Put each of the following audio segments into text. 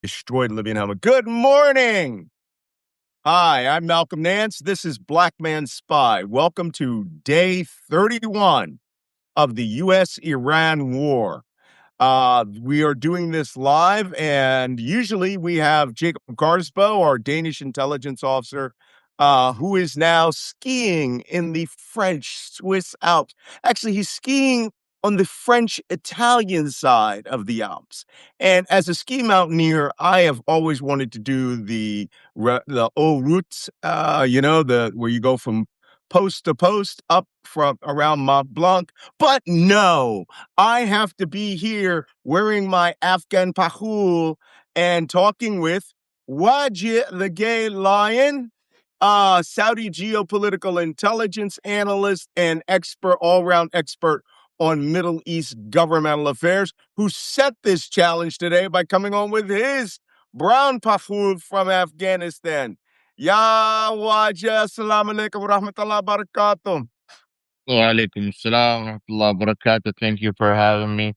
destroyed Libyan helmet. Good morning. Hi, I'm Malcolm Nance. This is Black Man Spy. Welcome to day 31 of the U.S.-Iran war. We are doing this live, and usually we have Jacob Kaarsbo, our Danish intelligence officer, who is now skiing in the French Swiss Alps. Actually, he's skiing on the French-Italian side of the Alps. And as a ski mountaineer, I have always wanted to do the haute routes, the where you go from post to post up from around Mont Blanc. But no, I have to be here wearing my Afghan pahul and talking with Wajeeh the Gay Lion, Saudi geopolitical intelligence analyst and expert, all-round expert on Middle East governmental affairs, who set this challenge today by coming on with his brown pahul from Afghanistan. Ya Wajeeh, assalamu alaikum wa rahmatullahi wa barakatuh. Walaikum salam wa rahmatullahi wa barakatuh. Thank you for having me.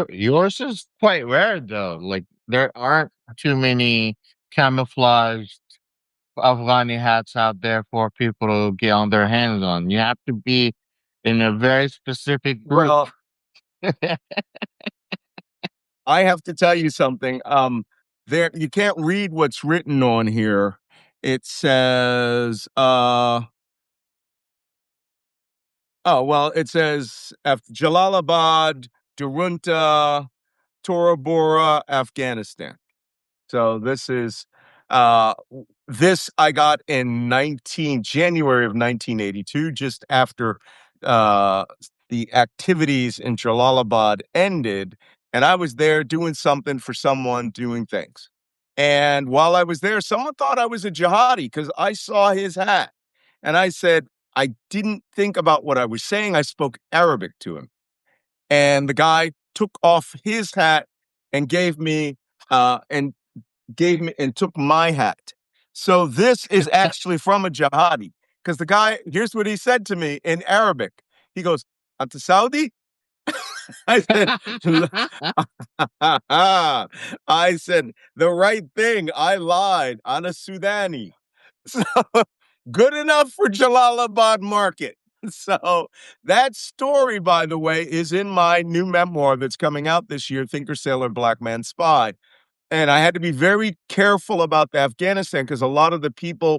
Yours is quite rare though. Like there aren't too many camouflaged Afghani hats out there for people to get on their hands on. You have to be in a very specific group. Well, I have to tell you something. There you can't read what's written on here. It says, it says Jalalabad, Durunta, Tora Bora, Afghanistan. So this I got in January of 1982, just after uh, the activities in Jalalabad ended, and I was there doing something for someone doing things. And while I was there, someone thought I was a jihadi because I saw his hat, and I said I didn't think about what I was saying. I spoke Arabic to him, and the guy took off his hat and and took my hat. So this is actually from a jihadi because the guy, here's what he said to me in Arabic. He goes, "Anta Saudi?" I said, I said the right thing. I lied. I'm a Sudani. So good enough for Jalalabad market. So that story, by the way, is in my new memoir that's coming out this year, Thinker, Sailor, Black Man, Spy. And I had to be very careful about Afghanistan because a lot of the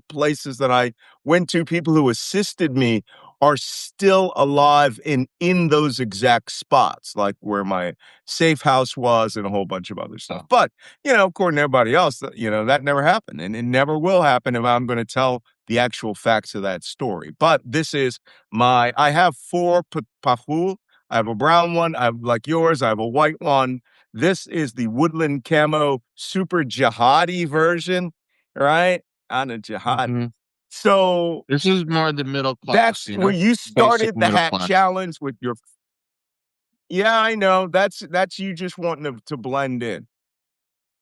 places that I went to, people who assisted me are still alive in those exact spots, like where my safe house was and a whole bunch of other stuff. But, according to everybody else, that never happened and it never will happen if I'm going to tell the actual facts of that story. But I have four pahul. I have a brown one. I have like yours. I have a white one. This is the woodland camo super jihadi version, right? On a jihad. Mhm. So This is more the middle class, that's where you basic started the middle hat class. challenge with your. Yeah, I know. That's you just wanting to blend in.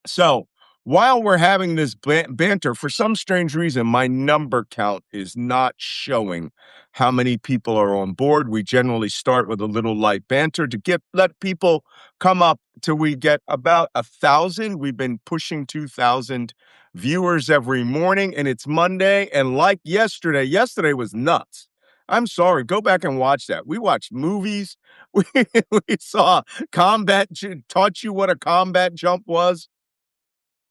So while we're having this banter, for some strange reason, my number count is not showing how many people are on board. We generally start with a little light banter to let people come up till we get about 1,000. We've been pushing 2,000 viewers every morning, and it's Monday. And like yesterday was nuts. I'm sorry, go back and watch that. We watched movies. We saw combat, taught you what a combat jump was,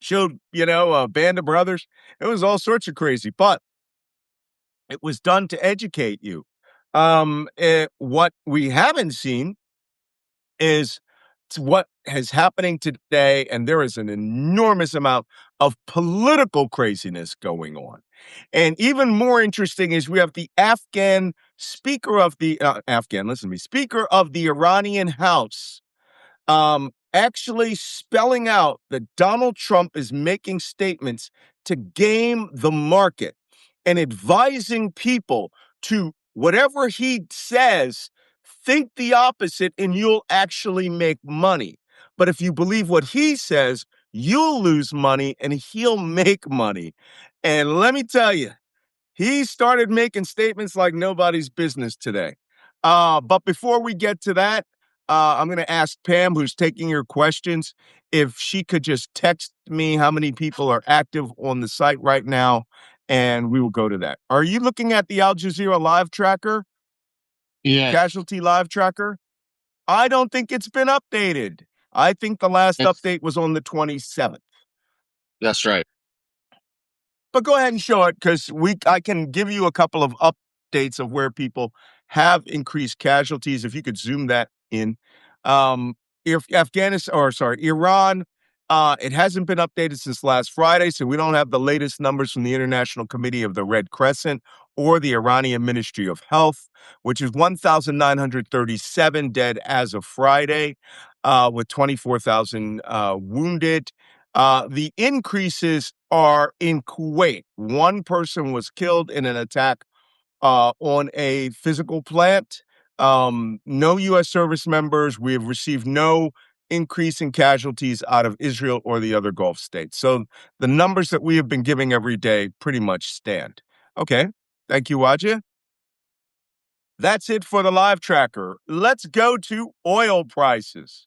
showed, a Band of Brothers. It was all sorts of crazy, but it was done to educate you. What we haven't seen is what is happening today, and there is an enormous amount of political craziness going on. And even more interesting is we have the Afghan speaker of the speaker of the Iranian House, actually spelling out that Donald Trump is making statements to game the market and advising people to whatever he says, think the opposite and you'll actually make money. But if you believe what he says, you'll lose money and he'll make money. And let me tell you, he started making statements like nobody's business today. But before we get to that, I'm going to ask Pam, who's taking your questions, if she could just text me how many people are active on the site right now, and we will go to that. Are you looking at the Al Jazeera live tracker, Yes, casualty live tracker? I don't think it's been updated. I think the last it's update was on the 27th. that's right. But go ahead and show it because I can give you a couple of updates of where people have increased casualties. If you could zoom that in. Um, if Afghanistan, or sorry, Iran, it hasn't been updated since last Friday, so we don't have the latest numbers from the International Committee of the Red Crescent or the Iranian Ministry of Health, which is 1,937 dead as of Friday, with 24,000 wounded. The increases are in Kuwait. One person was killed in an attack on a physical plant. No U.S. service members. We have received no increase in casualties out of Israel or the other Gulf states. So the numbers that we have been giving every day pretty much stand. Okay. Thank you, Wajeeh. That's it for the live tracker. Let's go to oil prices.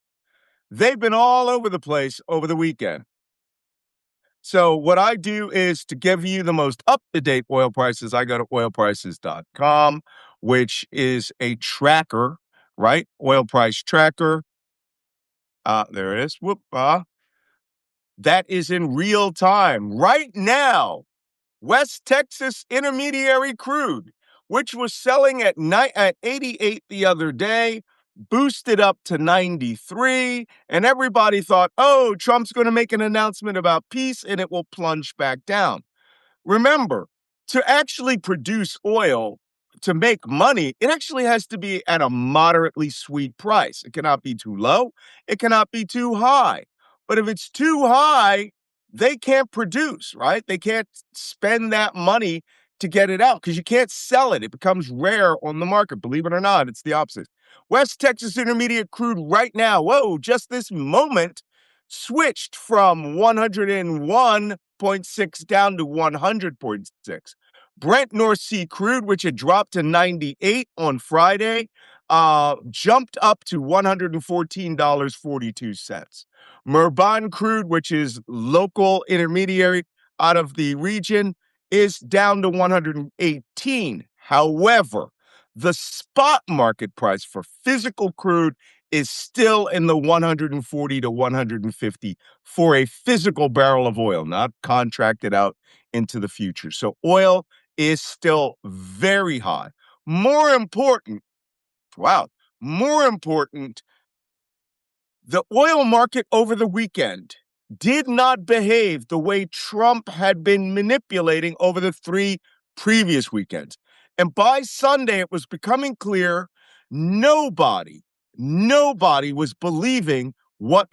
They've been all over the place over the weekend. So what I do is to give you the most up-to-date oil prices, I go to oilprices.com, which is a tracker, right? Oil price tracker. There it is. Whoop. That is in real time. Right now, West Texas Intermediary crude, which was selling at 88 the other day, boosted up to 93, and everybody thought, oh, Trump's going to make an announcement about peace and it will plunge back down. Remember, to actually produce oil, to make money, it actually has to be at a moderately sweet price. It cannot be too low. It cannot be too high. But if it's too high, they can't produce, right? They can't spend that money to get it out because you can't sell it. It becomes rare on the market. Believe it or not, it's the opposite. West Texas Intermediate crude right now, whoa, just this moment, switched from 101.6 down to 100.6. Brent North Sea crude, which had dropped to 98 on Friday, jumped up to $114.42. Murban crude, which is local intermediary out of the region, is down to 118. However, the spot market price for physical crude is still in the 140 to 150 for a physical barrel of oil, not contracted out into the future. So oil is still very high. More important, wow, more important, the oil market over the weekend did not behave the way Trump had been manipulating over the 3 previous weekends. And by Sunday, it was becoming clear nobody, nobody was believing what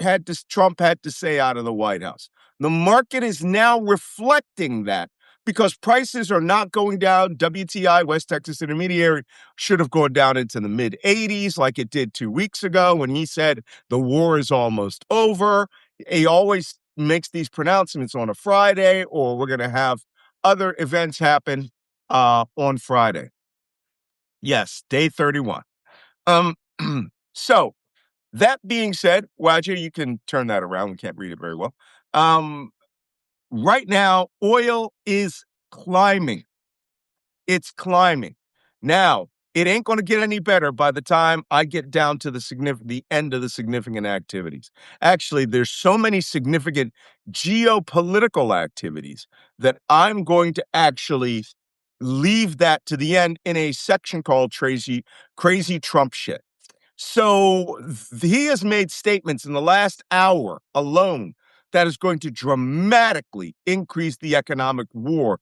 Trump had to say out of the White House. The market is now reflecting that because prices are not going down. WTI, West Texas Intermediary, should have gone down into the mid 80s like it did 2 weeks ago when he said the war is almost over. He always makes these pronouncements on a Friday, or we're going to have other events happen on Friday. Yes, day 31. Um, so that being said, Wajeeh, you can turn that around. We can't read it very well. Right now, oil is climbing. It's climbing. Now, it ain't going to get any better by the time I get down to the end of the significant activities. Actually, there's so many significant geopolitical activities that I'm going to actually leave that to the end in a section called Crazy Trump Shit. So he has made statements in the last hour alone that is going to dramatically increase the economic war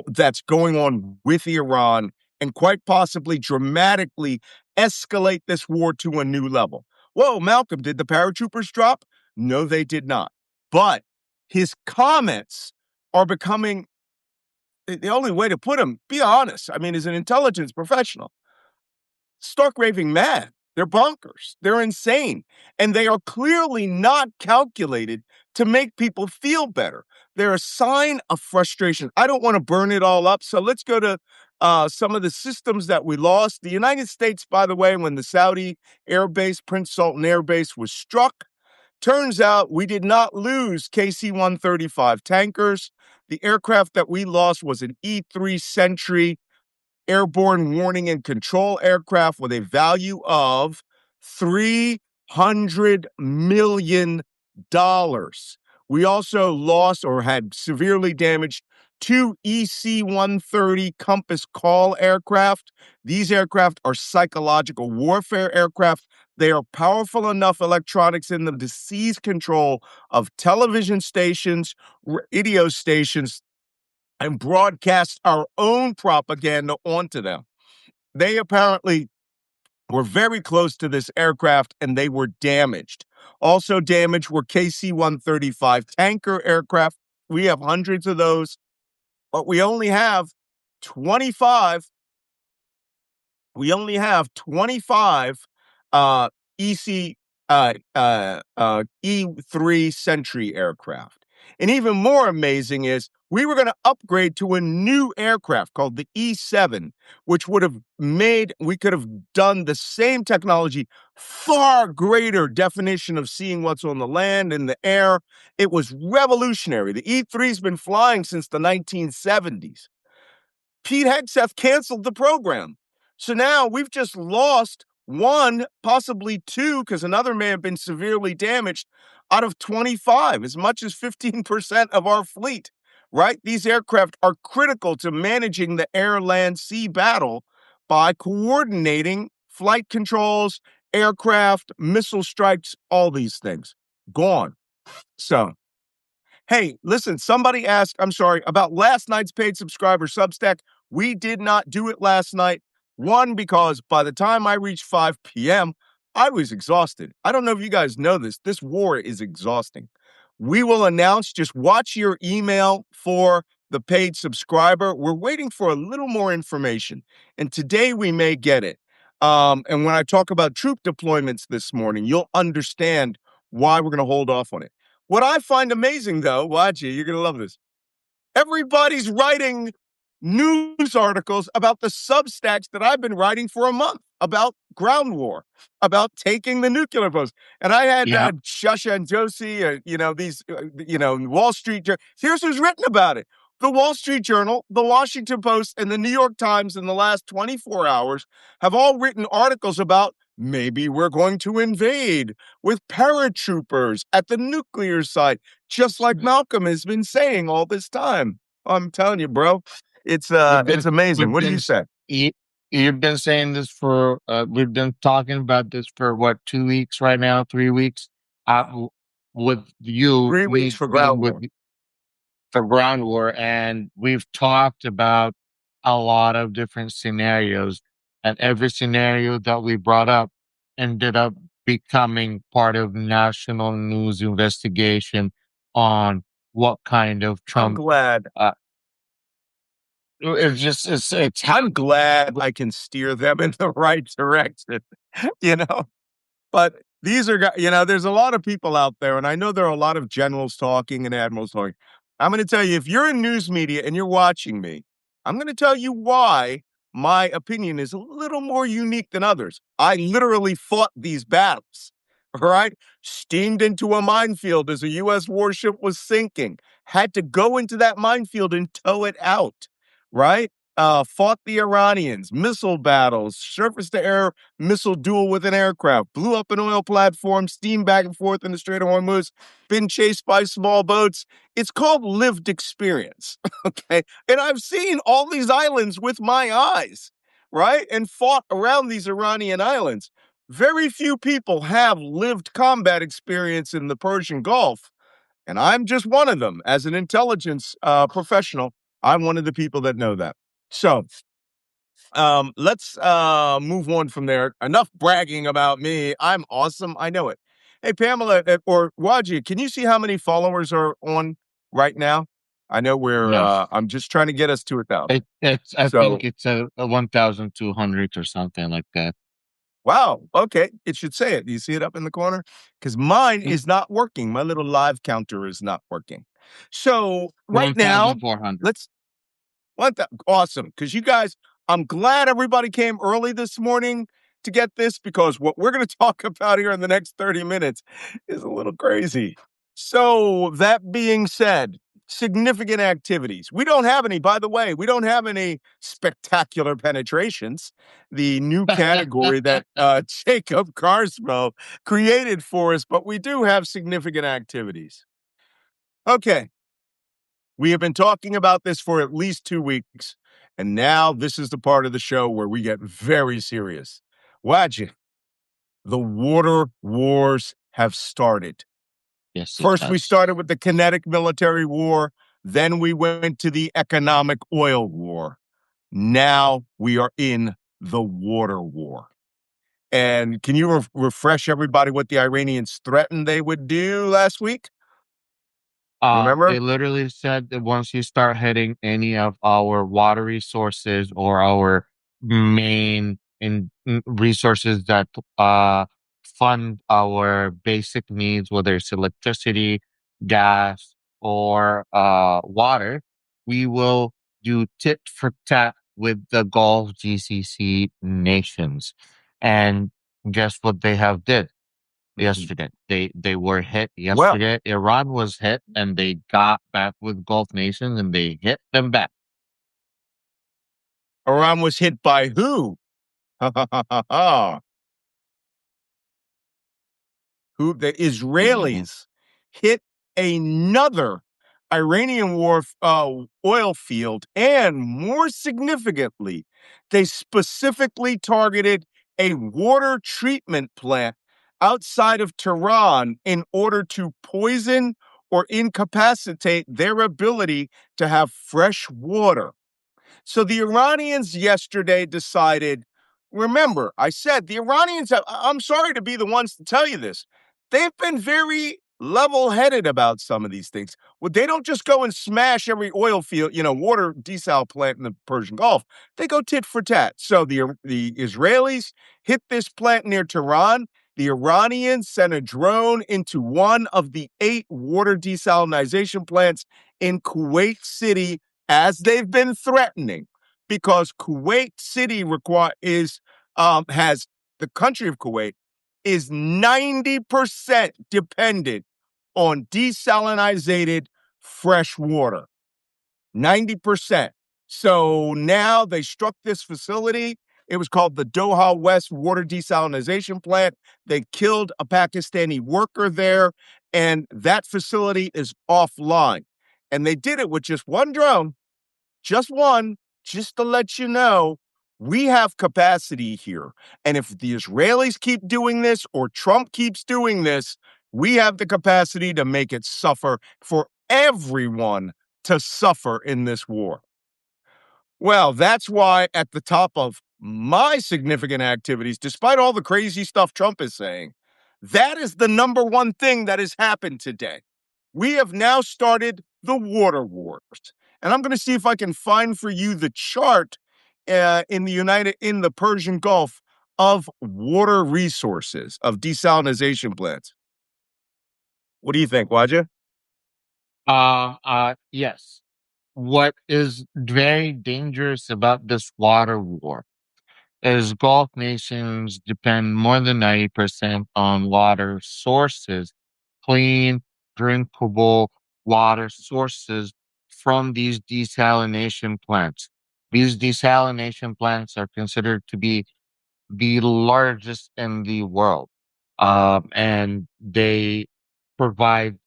that's going on with Iran and quite possibly dramatically escalate this war to a new level. Whoa, Malcolm, did the paratroopers drop? No, they did not. But his comments are becoming, the only way to put him, be honest. I mean, as an intelligence professional, stark raving mad. They're bonkers. They're insane. And they are clearly not calculated to make people feel better. They're a sign of frustration. I don't want to burn it all up. So let's go to some of the systems that we lost. The United States, by the way, when the Saudi air base, Prince Sultan Air Base, was struck, Turns out we did not lose KC 135 tankers. The aircraft that we lost was an E 3 Sentry airborne warning and control aircraft with a value of $300 million. We also lost or had severely damaged two EC 130 Compass Call aircraft. These aircraft are psychological warfare aircraft. They are powerful enough electronics in them to seize control of television stations, radio stations, and broadcast our own propaganda onto them. They apparently were very close to this aircraft and they were damaged. Also damaged were KC 135 tanker aircraft. We have hundreds of those, but we only have 25 uh, EC E3 Sentry aircraft. And even more amazing is we were going to upgrade to a new aircraft called the E7, which we could have done the same technology, far greater definition of seeing what's on the land and the air. It was revolutionary. The E3's been flying since the 1970s. Pete Hegseth canceled the program. So now we've just lost one, possibly two, because another may have been severely damaged out of 25, as much as 15% of our fleet, right? These aircraft are critical to managing the air, land, sea battle by coordinating flight controls, aircraft, missile strikes, all these things. Gone. So, hey, listen, somebody asked, I'm sorry, about last night's paid subscriber Substack. We did not do it last night. One, because by the time I reached 5 p.m., I was exhausted. I don't know if you guys know this. This war is exhausting. We will announce, just watch your email for the paid subscriber. We're waiting for a little more information, and today we may get it. And when I talk about troop deployments this morning, you'll understand why we're going to hold off on it. What I find amazing, though, Wajeeh, you're going to love this. Everybody's writing news articles about the Substacks that I've been writing for a month about ground war, about taking the nuclear post. And I had Yeah. Shasha and Josie, Wall Street. Here's who's written about it. The Wall Street Journal, the Washington Post, and the New York Times in the last 24 hours have all written articles about maybe we're going to invade with paratroopers at the nuclear site, just like Malcolm has been saying all this time. I'm telling you, bro, it's amazing. We've What do been you say? you, you've been saying this for we've been talking about this for what, 2 weeks right now, 3 weeks. With you, 3 weeks me for being ground with war. the ground war, and we've talked about a lot of different scenarios, and every scenario that we brought up ended up becoming part of national news investigation on what kind of I'm Trump. glad. Uh, it's I'm glad I can steer them in the right direction. you know, But these are, there's a lot of people out there, and I know there are a lot of generals talking and admirals talking. I'm going to tell you, if you're in news media and you're watching me, I'm going to tell you why my opinion is a little more unique than others. I literally fought these battles, all right? Steamed into a minefield as a U.S. warship was sinking, had to go into that minefield and tow it out, right? Fought the Iranians, missile battles, surface to air missile duel with an aircraft, blew up an oil platform, steamed back and forth in the Strait of Hormuz, been chased by small boats. It's called lived experience, okay? And I've seen all these islands with my eyes, right? And fought around these Iranian islands. Very few people have lived combat experience in the Persian Gulf, and I'm just one of them. As an intelligence professional, I'm one of the people that know that. So, let's move on from there. Enough bragging about me. I'm awesome. I know it. Hey, Pamela or Wajeeh, can you see how many followers are on right now? I know no. I'm just trying to get us to 1,000. It's I think So, it's a 1,200 or something like that. wow. Okay. It should say it. Do you see it up in the corner? Because mine Mm, is not working. My little live counter is not working. So, right now, 1,400. let's awesome. Because you guys, I'm glad everybody came early this morning. to get this because what we're going to talk about here in the next 30 minutes is a little crazy. So, that being said, significant activities. We don't have any, by the way, we don't have any spectacular penetrations, the new category that Jacob Kaarsbo created for us, but we do have significant activities. Okay, we have been talking about this for at least 2 weeks, and now this is the part of the show where we get very serious. Wajeeh, the water wars have started. Yes, it First, we has. started with the kinetic military war. Then we went to the economic oil war. Now we are in the water war. And can you refresh everybody what the Iranians threatened they would do last week? You They remember? literally said that once you start hitting any of our water resources or our resources that uh, fund our basic needs, whether it's electricity, gas, or water, we will do tit for tat with the Gulf GCC nations. And guess what they have did? Mhm. Yesterday. They were hit Well, yesterday. Iran was hit and they got back with Gulf nations and they hit them back. Iran was hit by who? Who the Mhm. Israelis hit another Iranian oil field, and more significantly, they specifically targeted a water treatment plant outside of Tehran in order to poison or incapacitate their ability to have fresh water. So the Iranians yesterday decided, remember, I said the Iranians, I'm sorry to be the ones to tell you this. They've been very level headed about some of these things. Well, they don't just go and smash every oil field, water desal plant in the Persian Gulf. They go tit for tat. So the Israelis hit this plant near Tehran. The Iranians sent a drone into one of the 8 water desalinization plants in Kuwait City, as they've been threatening, because Kuwait City has the country of Kuwait is 90% dependent on desalinated fresh water. 90%. So now they struck this facility. It was called the Doha West Water Desalinization Plant. They killed a Pakistani worker there, and that facility is offline. And they did it with just one drone, just one, just to let you know, we have capacity here. And if the Israelis keep doing this or Trump keeps doing this, we have the capacity to make it suffer for everyone to suffer in this war. Well, that's why at the top of my significant activities, despite all the crazy stuff Trump is saying, that is the number one thing that has happened today. We have now started the water wars. And I'm going to see if I can find for you the chart in the Persian Gulf of water resources, of desalinization plants. What do you think, Waja? Yes. What is very dangerous about this water war is Gulf nations depend more than 90% on water sources, clean, drinkable water sources from these desalination plants. These desalination plants are considered to be the largest in the world. And they provide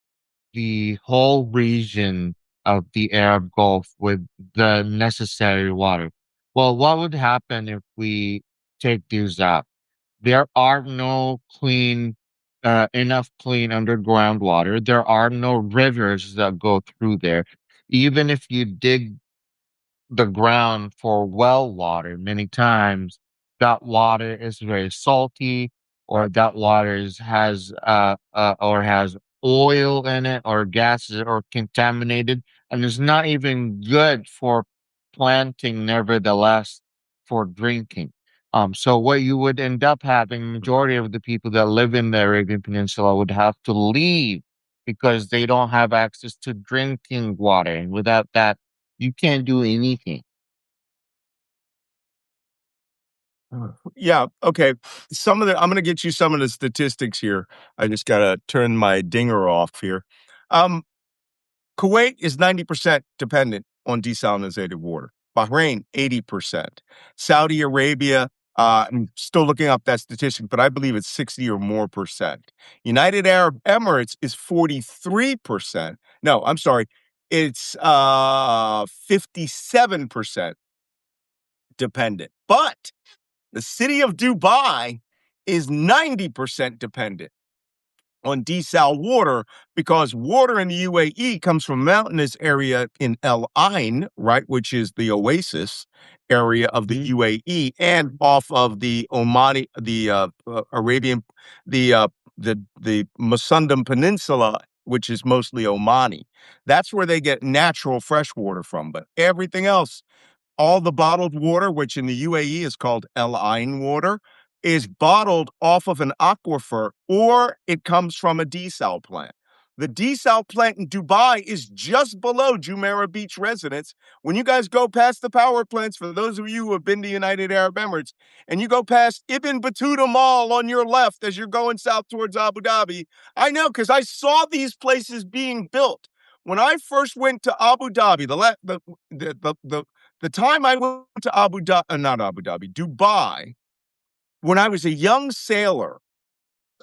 the whole region of the Arab Gulf with the necessary water. Well, what would happen if we take these out? There are no enough clean underground water. There are no rivers that go through there. Even if you dig the ground for well water, many times that water is very salty, or that has oil in it, or gases, or contaminated, and is not even good for planting, nevertheless, for drinking. So what you would end up having, majority of the people that live in the Arabian Peninsula would have to leave because they don't have access to drinking water, and without that you can't do anything. Yeah, okay. I'm gonna get you some of the statistics here. I just gotta turn my dinger off here. Um, Kuwait is 90% dependent on desalinated water. Bahrain, 80%. Saudi Arabia, I'm still looking up that statistic, but I believe it's 60 or more percent. United Arab Emirates is 43%. No, I'm sorry. It's 57% dependent. But the city of Dubai is 90% dependent on desal water because water in the UAE comes from mountainous area in El Ain, right, which is the oasis area of the UAE, and off of the Omani, Arabian, the the Musandam Peninsula, which is mostly Omani. That's where they get natural fresh water from. But everything else, all the bottled water, which in the UAE is called El Ain water, is bottled off of an aquifer or it comes from a desal plant. The desal plant in Dubai is just below Jumeirah Beach residence. When you guys go past the power plants, for those of you who have been to United Arab Emirates, and you go past Ibn Battuta Mall on your left as you're going south towards Abu Dhabi, I know because I saw these places being built. When I first went to Abu Dhabi, the time I went to not Abu Dhabi, Dubai, when I was a young sailor,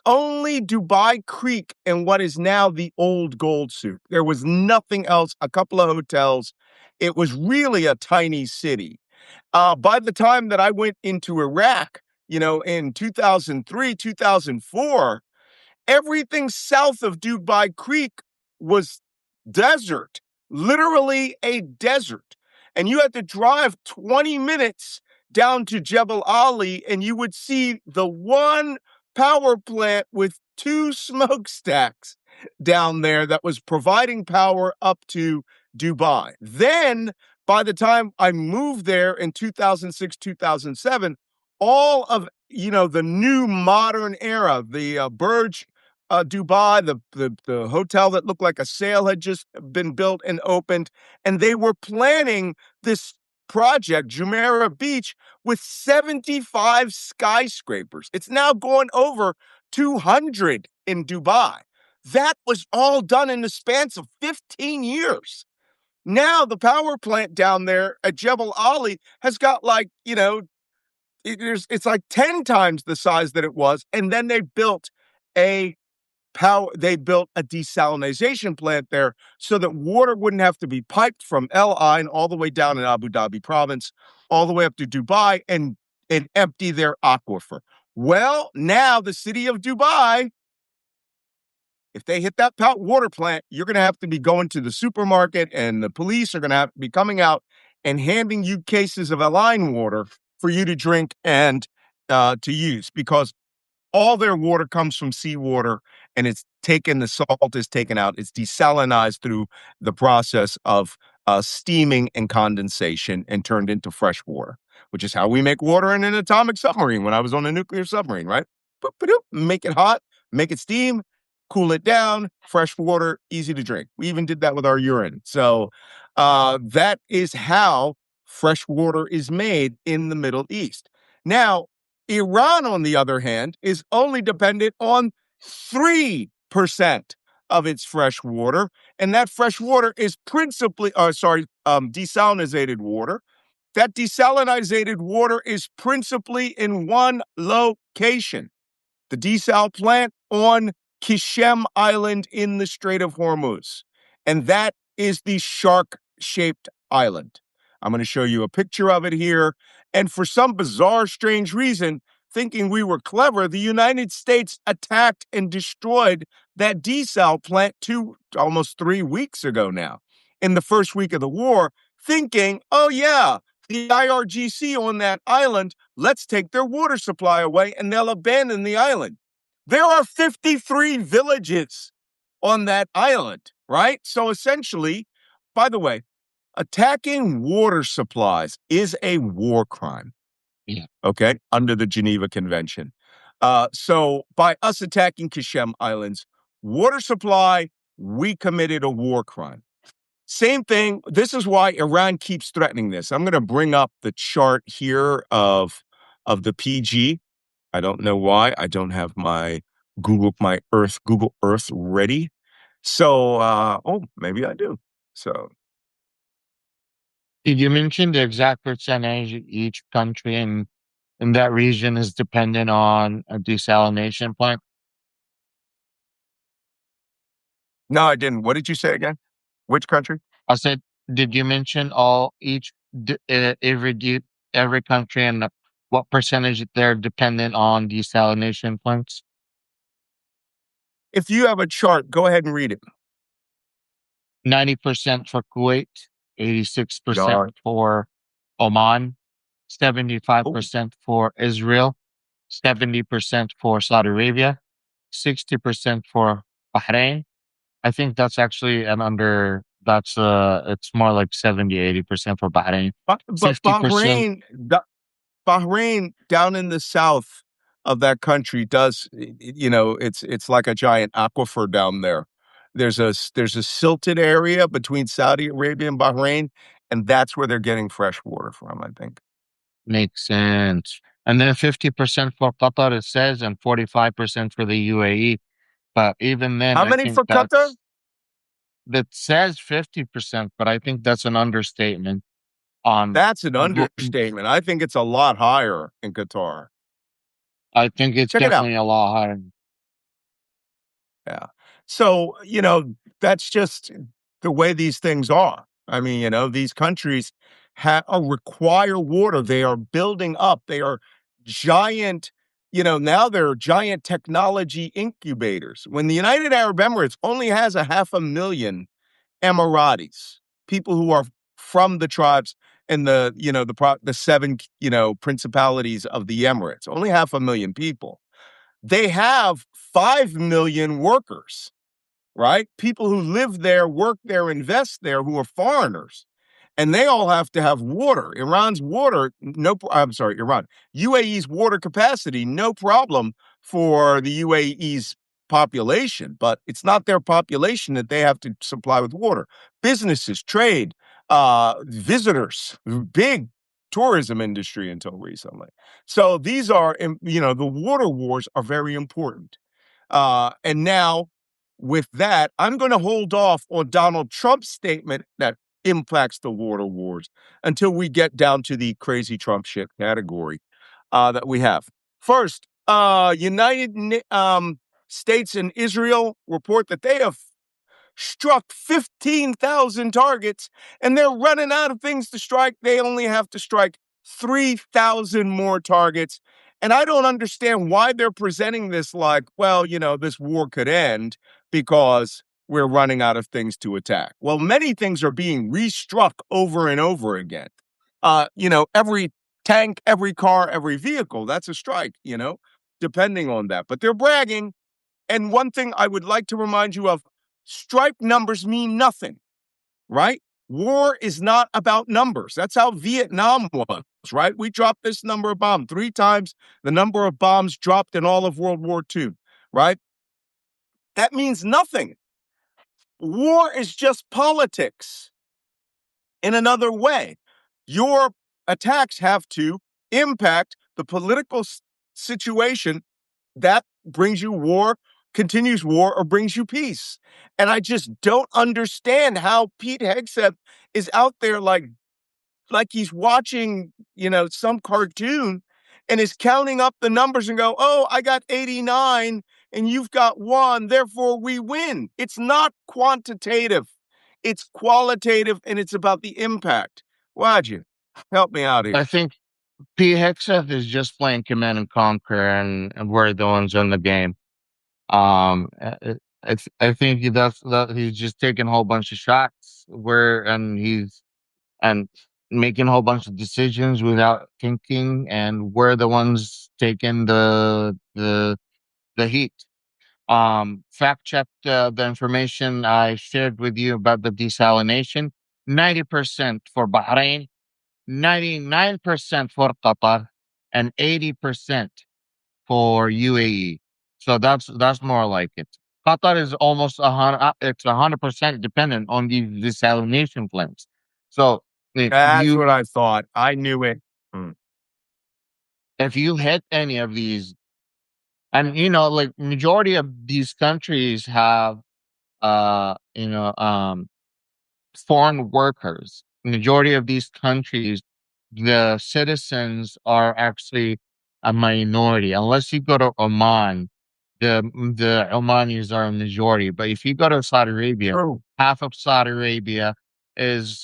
only Dubai Creek and what is now the old Gold Souk. There was nothing else, a couple of hotels. It was really a tiny city. By the time that I went into Iraq, in 2003, 2004, everything south of Dubai Creek was desert, literally a desert. And you had to drive 20 minutes down to Jebel Ali, and you would see the one power plant with two smokestacks down there that was providing power up to Dubai. Then, by the time I moved there in 2006, 2007, all of the new modern era, the Burj Dubai, the hotel that looked like a sail had just been built and opened, and they were planning this project, Jumeirah Beach, with 75 skyscrapers. It's now going over 200 in Dubai. That was all done in the span of 15 years. Now the power plant down there at Jebel Ali has got it's like 10 times the size that it was, and then a they built a desalination plant there so that water wouldn't have to be piped from El Ain all the way down in Abu Dhabi province, all the way up to Dubai and empty their aquifer. Well, now the city of Dubai, if they hit that water plant, you're going to have to be going to the supermarket and the police are going to have to be coming out and handing you cases of Align water for you to drink and to use because all their water comes from seawater and the salt is taken out. It's desalinized through the process of steaming and condensation and turned into fresh water, which is how we make water in an atomic submarine when I was on a nuclear submarine, right? Boop, boop, boop, make it hot, make it steam, cool it down, fresh water, easy to drink. We even did that with our urine. So that is how fresh water is made in the Middle East. Now, Iran, on the other hand, is only dependent on 3% of its fresh water. And that fresh water is desalinated water. That desalinated water is principally in one location, the desal plant on Kishem Island in the Strait of Hormuz. And that is the shark-shaped island. I'm going to show you a picture of it here. And for some bizarre, strange reason, thinking we were clever, the United States attacked and destroyed that desal plant almost 3 weeks ago now, in the first week of the war, thinking, oh yeah, the IRGC on that island, let's take their water supply away and they'll abandon the island. There are 53 villages on that island, right? So essentially, by the way, attacking water supplies is a war crime. Yeah. Okay, under the Geneva Convention. So by us attacking Kishem Islands, water supply, we committed a war crime. Same thing. This is why Iran keeps threatening this. I'm going to bring up the chart here of of the PG. I don't know why. I don't have Google Earth ready. So, oh, maybe I do. So, Did you mention the exact percentage each country in that region is dependent on a desalination plant? no, I didn't. What did you say again? Which country? I said, did you mention all each every country and what percentage they're dependent on desalination plants? If you have a chart, go ahead and read it. 90% for Kuwait, 86% No. for Oman, Oh, 75% for Israel, 70% for Saudi Arabia, 60% for Bahrain. I think that's actually an under that's it's more like 70-80% for Bahrain. but 50%. Bahrain down in the south of that country does, it's like a giant aquifer down there. There's a silted area between Saudi Arabia and Bahrain, and that's where they're getting fresh water from, I think. Makes sense. And then 50% for Qatar, it says, and 45% for the UAE. But even then, How I many think for Qatar? that says 50%, but I think that's an understatement on, That's an gl- understatement. I think it's a lot higher in Qatar. I think it's Check it out. definitely a lot higher. Yeah. So, that's just the way these things are. I mean, these countries require water. They are building up. They are giant, now they're giant technology incubators. When the United Arab Emirates only has a half a million Emiratis, people who are from the tribes and the seven, principalities of the Emirates, only half a million people. They have 5 million workers, right? People who live there, work there, invest there, who are foreigners. And they all have to have water. Iran's water, no, I'm sorry, Iran, UAE's water capacity, no problem for the UAE's population, but it's not their population that they have to supply with water. Businesses, trade, visitors, big tourism industry until recently. So these are, the water wars are very important. And now, with that, I'm going to hold off on Donald Trump's statement that impacts the water wars until we get down to the crazy Trump shit category that we have. First, States and Israel report that they have struck 15,000 targets and they're running out of things to strike. They only have to strike 3,000 more targets. And I don't understand why they're presenting this like, well, this war could end because we're running out of things to attack. Well, many things are being restruck over and over again. Every tank, every car, every vehicle, that's a strike, depending on that. But they're bragging. And one thing I would like to remind you of, strike numbers mean nothing, right? War is not about numbers. That's how Vietnam was, right? We dropped this number of bombs 3 times the number of bombs dropped in all of World War II, right? That means nothing. War is just politics in another way. Your attacks have to impact the political situation that brings you war, continues war, or brings you peace. And I just don't understand how Pete Hegseth is out there like he's watching, some cartoon and is counting up the numbers and go, oh, I got 89 and you've got 1, therefore we win. It's not quantitative. It's qualitative and it's about the impact. Wajeeh, help me out I here. think P. Hexeth is just playing Command and Conquer, and we're the ones in the game. I think that he's just taking a whole bunch of shots where, and he's and making a whole bunch of decisions without thinking, and we're the ones taking the heat. Fact checked the information I shared with you about the desalination. 90% for Bahrain, 99% for Qatar, and 80% for UAE. So that's more like it. Qatar is almost 100. It's 100% dependent on these desalination plants. So if That's you what I thought. I knew it. Hmm. If you hit any of these, and like majority of these countries have, foreign workers. Majority of these countries, the citizens are actually a minority. Unless you go to Oman, the Omanis are a majority. But if you go to Saudi Arabia, True. half of Saudi Arabia is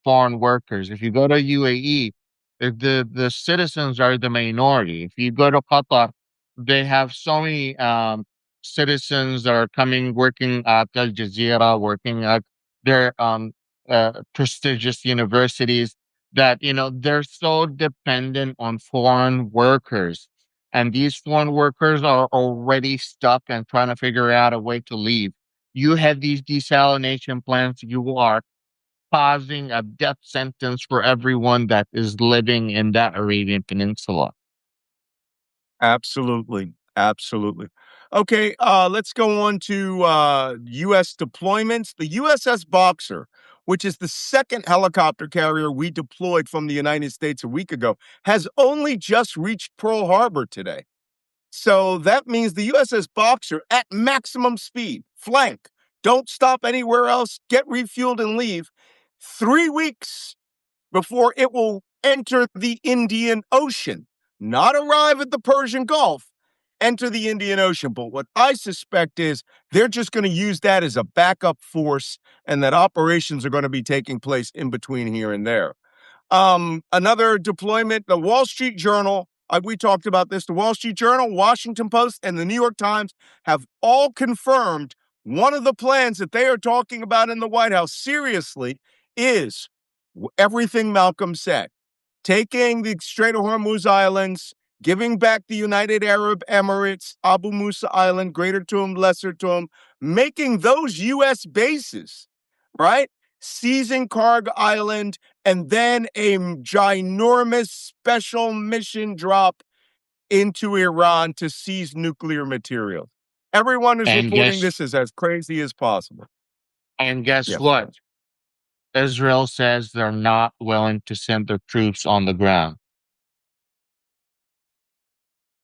foreign workers. If you go to UAE, the citizens are the minority. If you go to Qatar, they have so many citizens that are coming working at Al Jazeera, working at their prestigious universities, that they're so dependent on foreign workers, and these foreign workers are already stuck and trying to figure out a way to leave. You have these desalination plants, you are causing a death sentence for everyone that is living in that Arabian Peninsula. Absolutely. Absolutely. Okay, let's go on to U.S. deployments. The USS Boxer, which is the second helicopter carrier we deployed from the United States a week ago, has only just reached Pearl Harbor today. So that means the USS Boxer at maximum speed, flank, don't stop anywhere else, get refueled and leave. 3 weeks before it will enter the Indian Ocean, not arrive at the Persian Gulf, enter the Indian Ocean. But what I suspect is they're just going to use that as a backup force and that operations are going to be taking place in between here and there. Another deployment, the Wall Street Journal, we talked about this, the Wall Street Journal, Washington Post, and the New York Times have all confirmed one of the plans that they are talking about in the White House seriously is everything Malcolm said. Taking the Strait of Hormuz Islands, giving back the United Arab Emirates, Abu Musa Island, Greater Tum, Lesser Tum, making those U.S. bases, right? Seizing Karg Island, and then a ginormous special mission drop into Iran to seize nuclear material. Everyone is And reporting guess this as crazy as possible. and guess Yeah. what? Israel says they're not willing to send their troops on the ground.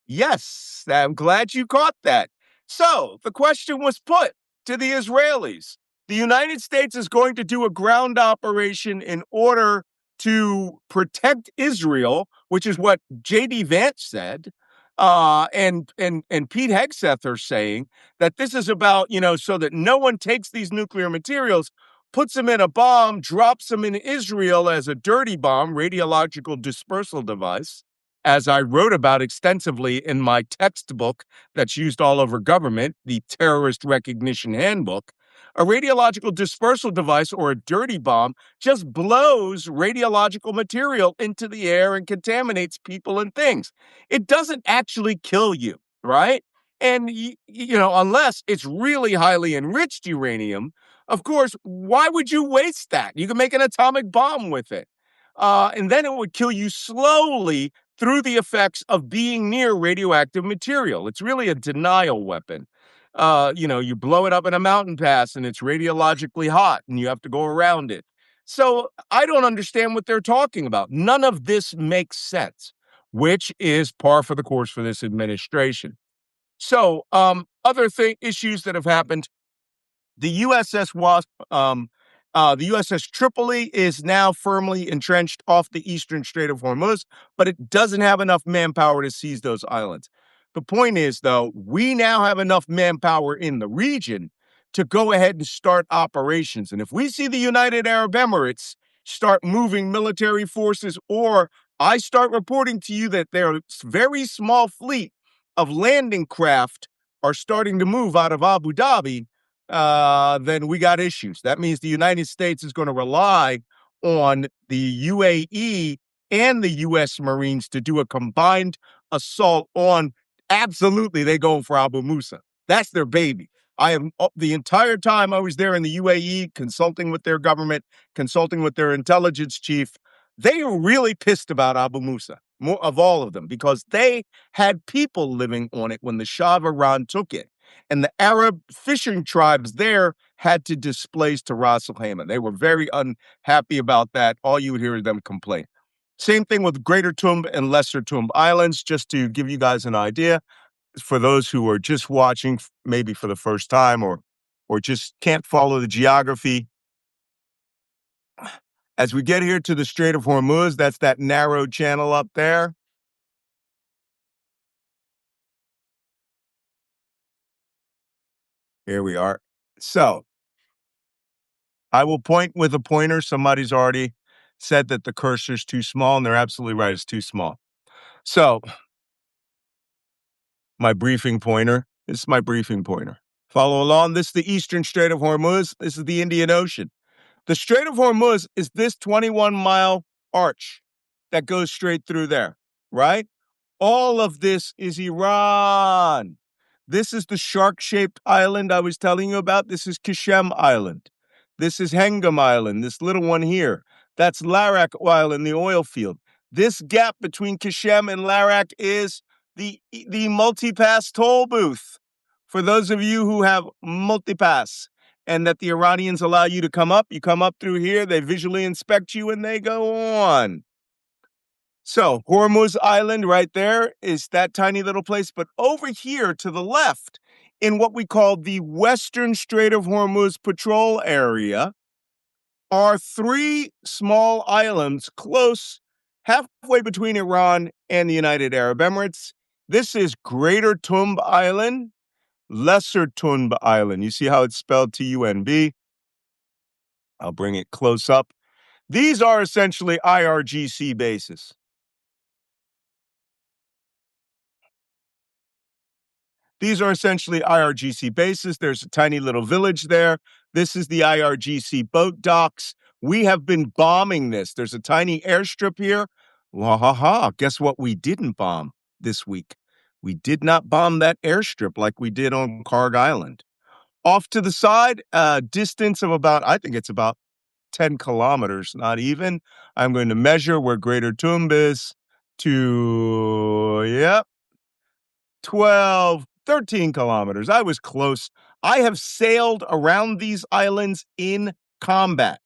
Yes, I'm glad you caught that. So the question was put to the Israelis. The United States is going to do a ground operation in order to protect Israel, which is what J.D. Vance said. And Pete Hegseth are saying that this is about, so that no one takes these nuclear materials, puts them in a bomb, drops them in Israel as a dirty bomb, radiological dispersal device, as I wrote about extensively in my textbook that's used all over government, the Terrorist Recognition Handbook. A radiological dispersal device, or a dirty bomb, just blows radiological material into the air and contaminates people and things. It doesn't actually kill you, right? And, unless it's really highly enriched uranium, of course, why would you waste that? You can make an atomic bomb with it. And then it would kill you slowly through the effects of being near radioactive material. It's really a denial weapon. You blow it up in a mountain pass and it's radiologically hot and you have to go around it. So I don't understand what they're talking about. None of this makes sense, which is par for the course for this administration. So, other issues that have happened, the USS Wasp, the USS Tripoli is now firmly entrenched off the eastern Strait of Hormuz, but it doesn't have enough manpower to seize those islands. The point is, though, we now have enough manpower in the region to go ahead and start operations. And if we see the United Arab Emirates start moving military forces, or I start reporting to you that their very small fleet of landing craft are starting to move out of Abu Dhabi, then we got issues. That means the United States is going to rely on the UAE and the U.S. Marines to do a combined assault on. Absolutely, they go for Abu Musa. That's their baby. I am the entire time I was there in the UAE, consulting with their government, consulting with their intelligence chief. They were really pissed about Abu Musa, more of all of them, because they had people living on it when the Shah of Iran took it. And the Arab fishing tribes there had to displace to Ras Al Khaimah. They were very unhappy about that. All you would hear is them complain. Same thing with Greater Tomb and Lesser Tomb Islands, just to give you guys an idea for those who are just watching maybe for the first time or just can't follow the geography. As we get here to the Strait of Hormuz, that's that narrow channel up there. Here we are. So I will point with a pointer. Somebody's already said that the cursor's too small, and they're absolutely right. It's too small. So my briefing pointer. This is my briefing pointer. Follow along. This is the Eastern Strait of Hormuz. This is the Indian Ocean. The Strait of Hormuz is this 21-mile arch that goes straight through there, right? All of this is Iran. This is the shark-shaped island I was telling you about. This is Kashem Island. This is Hengam Island, this little one here. That's Larak Island, the oil field. This gap between Kashem and Larak is the multi-pass toll booth. For those of you who have multi-pass and that the Iranians allow you to come up, you come up through here, they visually inspect you, and they go on. So Hormuz Island right there is that tiny little place. But over here to the left, in what we call the Western Strait of Hormuz patrol area, are three small islands close, halfway between Iran and the United Arab Emirates. This is Greater Tumb Island, Lesser Tumb Island. You see how it's spelled T-U-N-B? I'll bring it close up. These are essentially IRGC bases. These are essentially IRGC bases. There's a tiny little village there. This is the IRGC boat docks. We have been bombing this. There's a tiny airstrip here. Wahaha. Guess what we didn't bomb this week? We did not bomb that airstrip like we did on Karg Island. Off to the side, a distance of about, I think it's about 10 kilometers, not even. I'm going to measure where Greater Tumb is to, yep, 12, 13 kilometers. I was close. I have sailed around these islands in combat,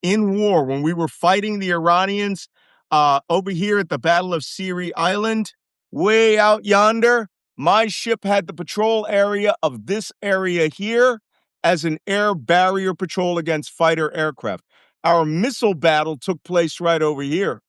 in war, when we were fighting the Iranians over here at the Battle of Siri Island, way out yonder. My ship had the patrol area of this area here as an air barrier patrol against fighter aircraft. Our missile battle took place right over here.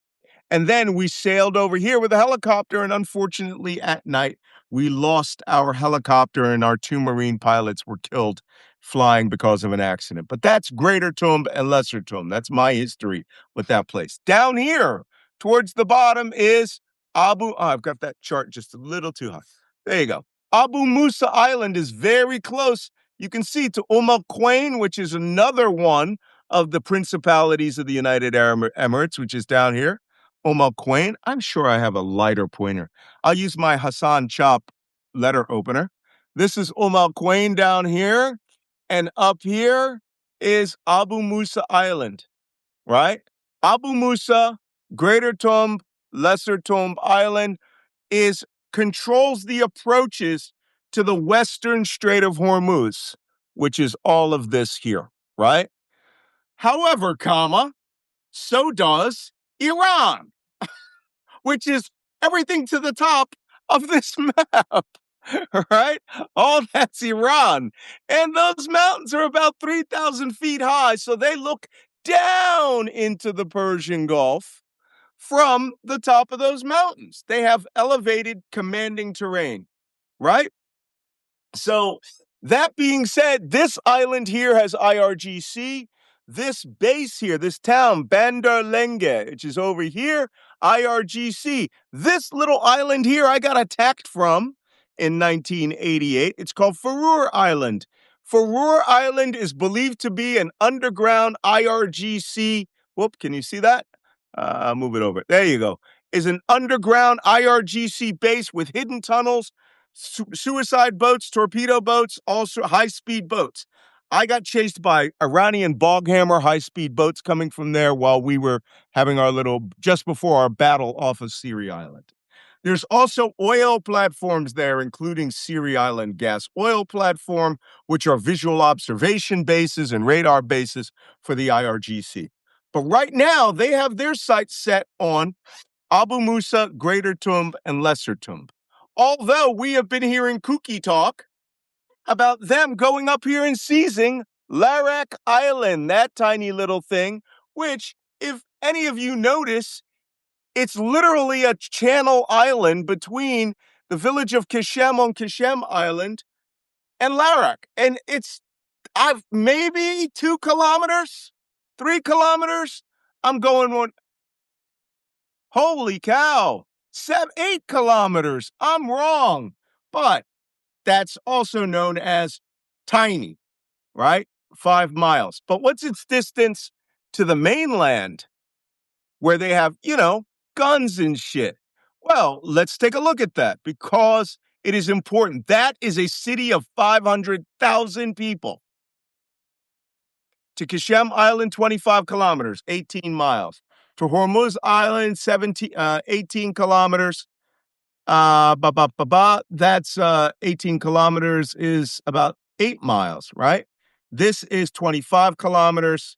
And then we sailed over here with a helicopter, and unfortunately at night, we lost our helicopter and our two Marine pilots were killed flying because of an accident. But that's Greater Tumb and Lesser Tumb. That's my history with that place. Down here, towards the bottom is I've got that chart just a little too high. There you go. Abu Musa Island is very close. You can see to Al Quwain, which is another one of the principalities of the United Arab Emirates, which is down here. Al Quwain. I'm sure I have a lighter pointer. I'll use my Hassan Chop letter opener. This is Al Quwain down here. And up here is Abu Musa Island, right? Abu Musa, Greater Tumb, Lesser Tumb Island controls the approaches to the Western Strait of Hormuz, which is all of this here, right? However, so does Iran, which is everything to the top of this map, right? All that's Iran. And those mountains are about 3,000 feet high, so they look down into the Persian Gulf from the top of those mountains. They have elevated, commanding terrain, right? So that being said, this island here has IRGC. This base here, this town, Bandar Lenge, which is over here, IRGC. This little island here I got attacked from in 1988. It's called Farur Island. Farur Island is believed to be an underground IRGC. Whoop, can you see that? Move it over. There you go. Is an underground IRGC base with hidden tunnels, suicide boats, torpedo boats, also high-speed boats. I got chased by Iranian boghammer high-speed boats coming from there while we were having just before our battle off of Siri Island. There's also oil platforms there, including Siri Island gas oil platform, which are visual observation bases and radar bases for the IRGC. But right now, they have their sights set on Abu Musa, Greater Tomb, and Lesser Tomb. Although we have been hearing kooky talk about them going up here and seizing Larak Island, that tiny little thing, which, if any of you notice, it's literally a channel island between the village of Kishem on Kishem Island and Larak. And it's maybe 2 kilometers, 3 kilometers. I'm going one. Holy cow. 8 kilometers. I'm wrong. But that's also known as tiny, right? 5 miles. But what's its distance to the mainland where they have, guns and shit? Well, let's take a look at that because it is important. That is a city of 500,000 people. To Kishem Island, 25 kilometers, 18 miles. To Hormuz Island, 18 kilometers. That's 18 kilometers is about 8 miles, right? This is 25 kilometers.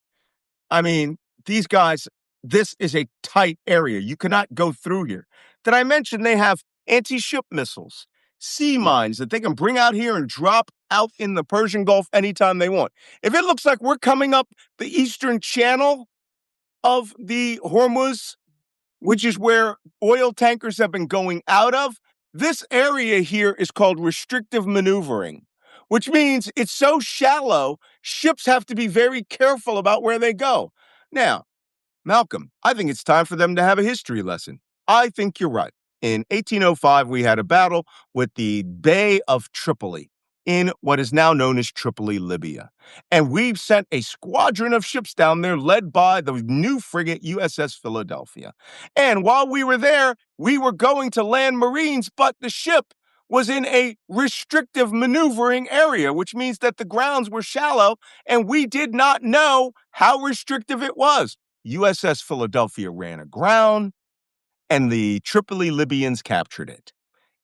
I mean, these guys, this is a tight area. You cannot go through here. Did I mention they have anti-ship missiles, sea mines that they can bring out here and drop out in the Persian Gulf anytime they want? If it looks like we're coming up the eastern channel of the Hormuz, which is where oil tankers have been going out of, this area here is called restrictive maneuvering, which means it's so shallow, ships have to be very careful about where they go. Now, Malcolm, I think it's time for them to have a history lesson. I think you're right. In 1805, we had a battle with the Bay of Tripoli in what is now known as Tripoli, Libya. And we've sent a squadron of ships down there led by the new frigate USS Philadelphia. And while we were there, we were going to land Marines, but the ship was in a restrictive maneuvering area, which means that the grounds were shallow and we did not know how restrictive it was. USS Philadelphia ran aground and the Tripoli Libyans captured it.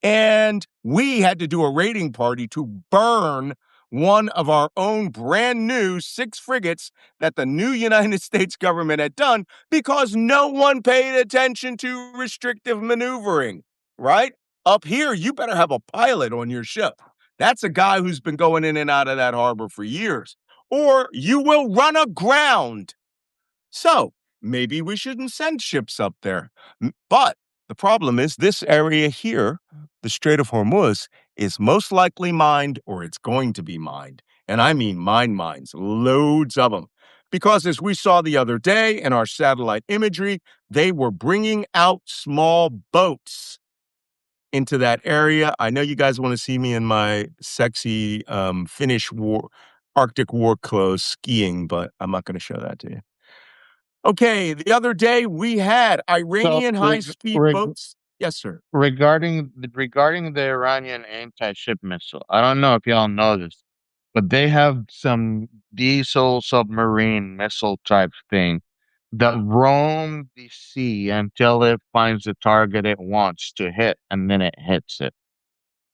And we had to do a raiding party to burn one of our own brand new 6 frigates that the new United States government had done because no one paid attention to restrictive maneuvering, right? Up here, you better have a pilot on your ship. That's a guy who's been going in and out of that harbor for years, or you will run aground. So maybe we shouldn't send ships up there. But the problem is this area here, the Strait of Hormuz, is most likely mined or it's going to be mined. And I mean mines, loads of them. Because as we saw the other day in our satellite imagery, they were bringing out small boats into that area. I know you guys want to see me in my sexy Finnish Arctic war clothes skiing, but I'm not going to show that to you. Okay, the other day we had So Iranian high-speed boats. Yes, sir. regarding the Iranian anti-ship missile, I don't know if y'all know this, but they have some diesel submarine missile type thing that roam the sea until it finds the target it wants to hit, and then it hits it.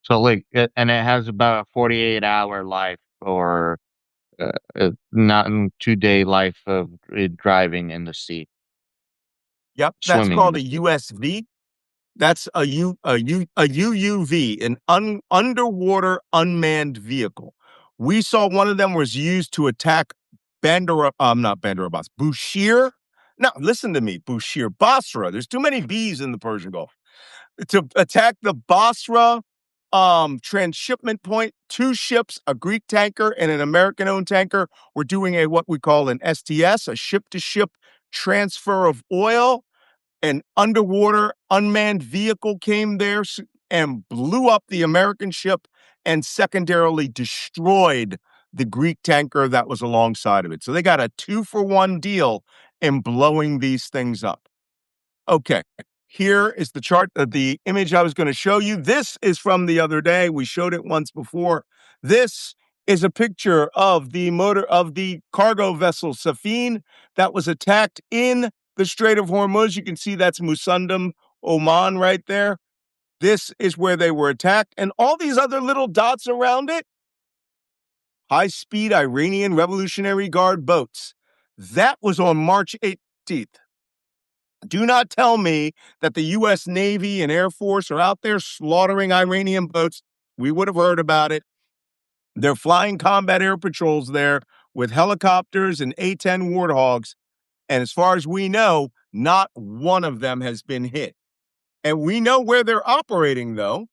So and it has about a 48-hour life, or not 2-day life of it driving in the sea, Yep, that's swimming in called the a sea. USV. That's a UUV, an underwater unmanned vehicle. We saw one of them was used to attack not Bandar Abbas, Bushehr. Now, listen to me, Bushehr, Basra. There's too many B's in the Persian Gulf. To attack the Basra transshipment point, 2 ships, a Greek tanker and an American-owned tanker, were doing what we call an STS, a ship-to-ship transfer of oil. An underwater unmanned vehicle came there and blew up the American ship and secondarily destroyed the Greek tanker that was alongside of it. So they got a 2-for-1 deal in blowing these things up. Okay, here is the chart, the image I was going to show you. This is from the other day. We showed it once before. This is a picture of the cargo vessel Safine that was attacked in the Strait of Hormuz. You can see that's Musandam, Oman right there. This is where they were attacked. And all these other little dots around it, high-speed Iranian Revolutionary Guard boats. That was on March 8th. teeth. Do not tell me that the U.S. Navy and Air Force are out there slaughtering Iranian boats. We would have heard about it. They're flying combat air patrols there with helicopters and A-10 Warthogs. And as far as we know, not one of them has been hit. And we know where they're operating, though.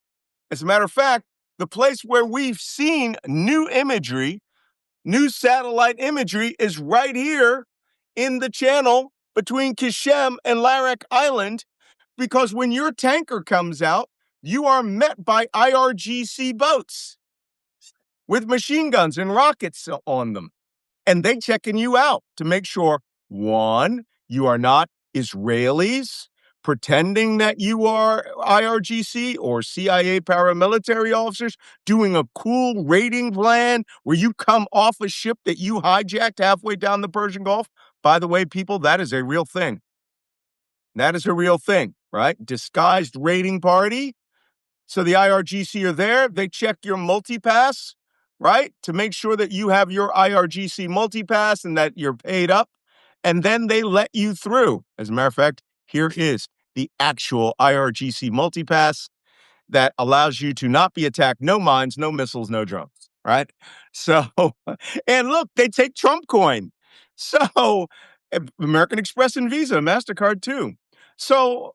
As a matter of fact, the place where we've seen new imagery, new satellite imagery, is right here in the channel between Kishem and Larak Island, because when your tanker comes out, you are met by IRGC boats with machine guns and rockets on them. And they checking you out to make sure, one, you are not Israelis pretending that you are IRGC or CIA paramilitary officers doing a cool raiding plan where you come off a ship that you hijacked halfway down the Persian Gulf. By the way, people, that is a real thing. That is a real thing, right? Disguised raiding party. So the IRGC are there. They check your multipass, right? To make sure that you have your IRGC multipass and that you're paid up. And then they let you through. As a matter of fact, here is the actual IRGC multipass that allows you to not be attacked. No mines, no missiles, no drones, right? So, and look, they take Trump coin. So, American Express and Visa, MasterCard too. So,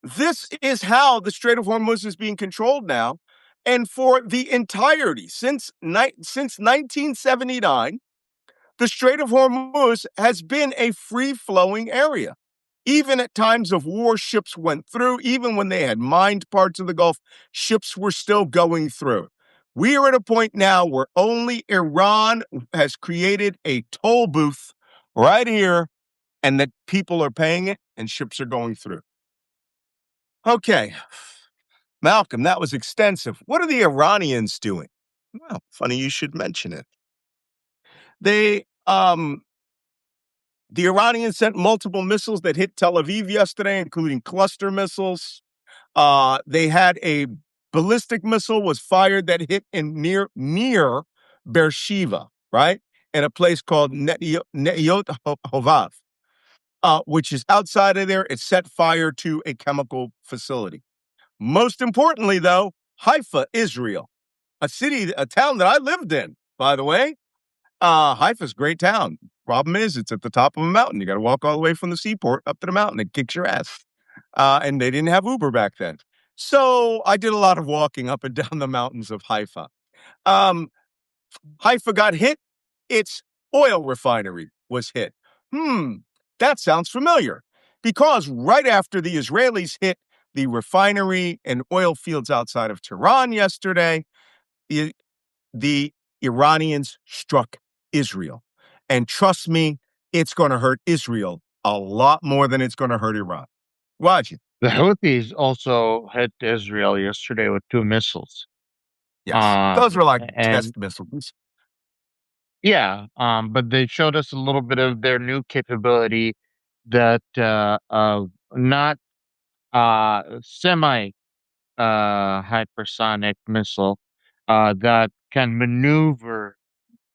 this is how the Strait of Hormuz is being controlled now. And for the entirety, since 1979, the Strait of Hormuz has been a free-flowing area. Even at times of war, ships went through. Even when they had mined parts of the Gulf, ships were still going through. We are at a point now where only Iran has created a toll booth right here, and that people are paying it and ships are going through. Okay, Malcolm, that was extensive. What are the Iranians doing? Well, funny you should mention it. They, the Iranians sent multiple missiles that hit Tel Aviv yesterday, including cluster missiles. They had a ballistic missile was fired that hit in near Beersheba, right, in a place called Ne'yot Hovav, which is outside of there. It set fire to a chemical facility. Most importantly, though, Haifa, Israel, a town that I lived in, by the way. Haifa's a great town. Problem is, it's at the top of a mountain. You got to walk all the way from the seaport up to the mountain. It kicks your ass. And they didn't have Uber back then. So I did a lot of walking up and down the mountains of Haifa. Um, Haifa got hit. Its oil refinery was hit. That sounds familiar. Because right after the Israelis hit the refinery and oil fields outside of Tehran yesterday, the, the Iranians struck Israel. And trust me, it's going to hurt Israel a lot more than it's going to hurt Iran. Watch it. The Houthis also hit Israel yesterday with two missiles. Yes. Uh, Those were like and test missiles. yeah, but they showed us a little bit of their new capability that not semi hypersonic missile that can maneuver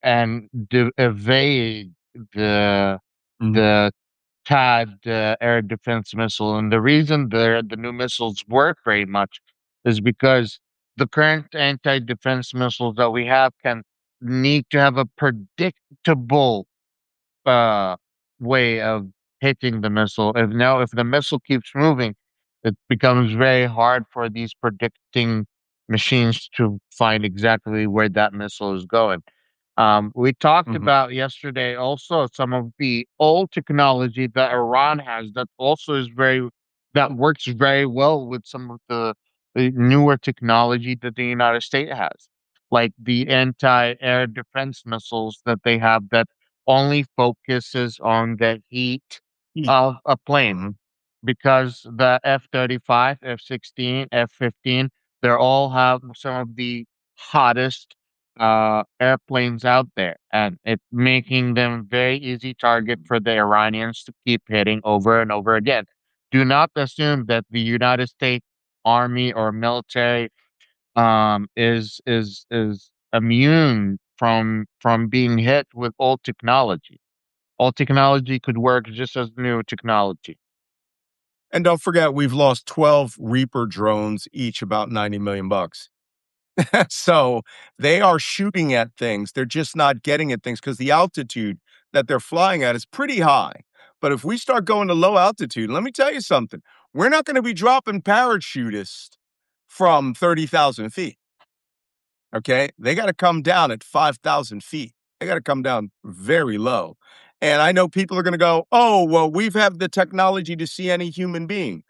and evade the Mhm. the THAAD air defense missile. And the reason the new missiles work very much is because the current anti-defense missiles that we have can need to have a predictable uh, way of hitting the missile. If the missile keeps moving, it becomes very hard for these predicting machines to find exactly where that missile is going. We talked Mhm. about yesterday also some of the old technology that Iran has that also that works very well with some of the newer technology that the United States has, like the anti-air defense missiles that they have that only focuses on the heat Heat. of a plane, Mhm. because the F-35, F-16, F-15, they all have some of the hottest airplanes out there, and it making them very easy target for the Iranians to keep hitting over and over again. Do not assume that the United States Army or military is immune from being hit with old technology. All technology could work just as new technology. And don't forget, we've lost 12 Reaper drones, each about 90 million bucks. So they are shooting at things. They're just not getting at things because the altitude that they're flying at is pretty high. But if we start going to low altitude, let me tell you something. We're not going to be dropping parachutists from 30,000 feet. Okay. They got to come down at 5,000 feet. They got to come down very low. And I know people are going to go, oh, well, we've had the technology to see any human being.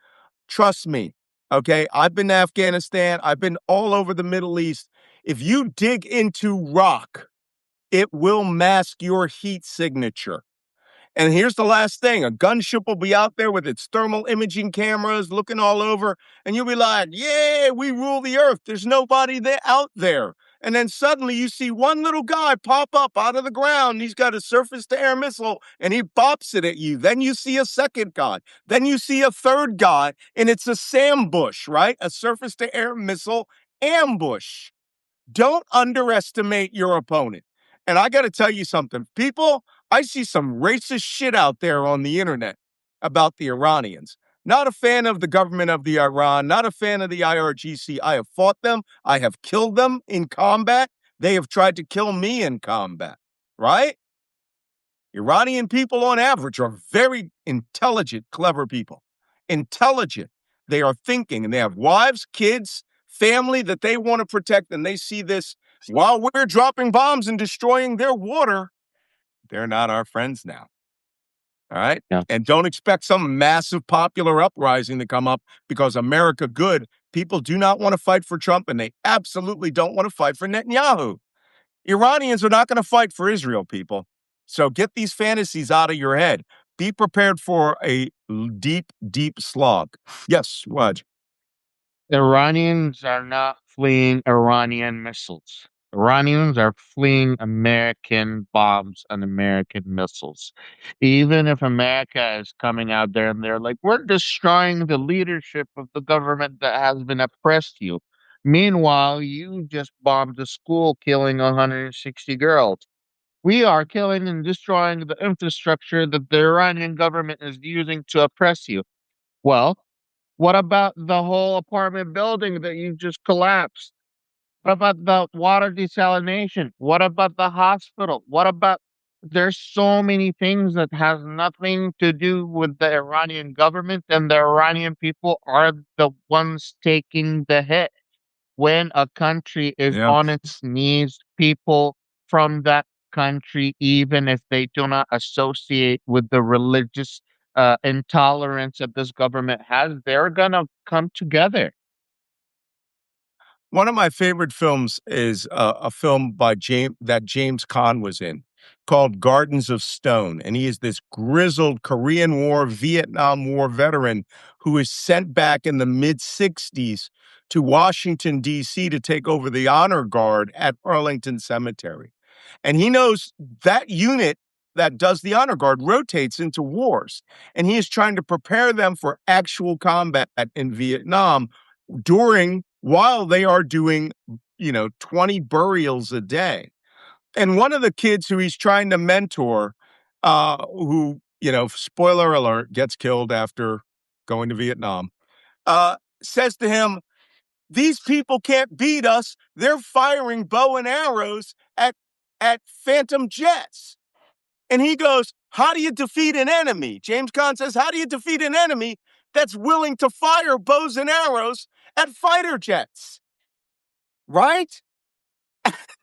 Trust me. Okay. I've been to Afghanistan. I've been all over the Middle East. If you dig into rock, it will mask your heat signature. And here's the last thing, a gunship will be out there with its thermal imaging cameras looking all over, and you'll be like, yeah, we rule the earth. There's nobody there out there. And then suddenly you see one little guy pop up out of the ground. He's got a surface to air missile and he bops it at you. Then you see a second guy. Then you see a third guy, and it's a SAM bush, right? A surface to air missile ambush. Don't underestimate your opponent. And I got to tell you something, people, I see some racist shit out there on the internet about the Iranians. Not a fan of the government of the Iran, not a fan of the IRGC. I have fought them. I have killed them in combat. They have tried to kill me in combat, right? Iranian people, on average, are very intelligent, clever people. Intelligent. They are thinking, and they have wives, kids, family that they want to protect. And they see this while we're dropping bombs and destroying their water. They're not our friends now. All right. Yeah. And don't expect some massive popular uprising to come up because America good. People do not want to fight for Trump, and they absolutely don't want to fight for Netanyahu. Iranians are not going to fight for Israel, people. So get these fantasies out of your head. Be prepared for a deep, deep slog. Yes, Waj. Iranians are not fleeing Iranian missiles. Iranians are fleeing American bombs and American missiles. Even if America is coming out there and they're like, we're destroying the leadership of the government that has been oppressed you. Meanwhile, you just bombed a school, killing 160 girls. We are killing and destroying the infrastructure that the Iranian government is using to oppress you. Well, what about the whole apartment building that you just collapsed? What about the water desalination? What about the hospital? What about there's so many things that has nothing to do with the Iranian government, and the Iranian people are the ones taking the hit. When a country is Yeah. on its knees, people from that country, even if they do not associate with the religious intolerance that this government has, they're gonna come together. One of my favorite films is a film by James Caan was in called Gardens of Stone. And he is this grizzled Korean War, Vietnam War veteran who is sent back in the mid 60s to Washington, D.C. to take over the honor guard at Arlington Cemetery. And he knows that unit that does the honor guard rotates into wars. And he is trying to prepare them for actual combat in Vietnam while they are doing, 20 burials a day. And one of the kids who he's trying to mentor, who, spoiler alert, gets killed after going to Vietnam, says to him, these people can't beat us. They're firing bow and arrows at phantom jets. And he goes, how do you defeat an enemy? James Caan says, how do you defeat an enemy that's willing to fire bows and arrows at fighter jets? Right?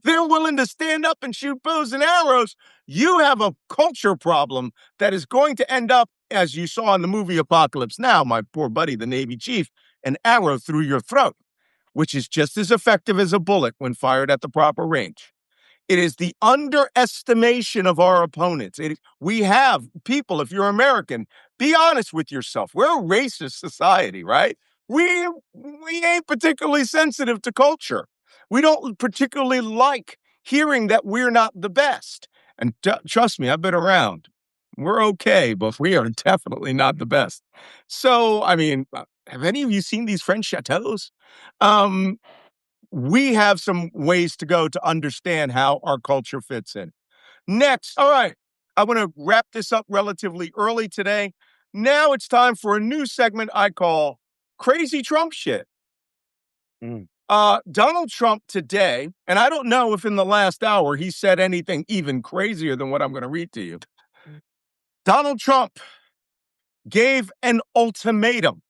They're willing to stand up and shoot bows and arrows. You have a culture problem that is going to end up, as you saw in the movie Apocalypse Now, my poor buddy, the Navy chief, an arrow through your throat, which is just as effective as a bullet when fired at the proper range. It is the underestimation of our opponents. We have people, if you're American, be honest with yourself. We're a racist society, right? We ain't particularly sensitive to culture. We don't particularly like hearing that we're not the best. And trust me, I've been around. We're okay, but we are definitely not the best. So, I mean, have any of you seen these French chateaus? Um, we have some ways to go to understand how our culture fits in. Next, all right. I want to wrap this up relatively early today. Now it's time for a new segment I call Crazy Trump Shit. Mm. Donald Trump today, and I don't know if in the last hour he said anything even crazier than what I'm going to read to you. Donald Trump gave an ultimatum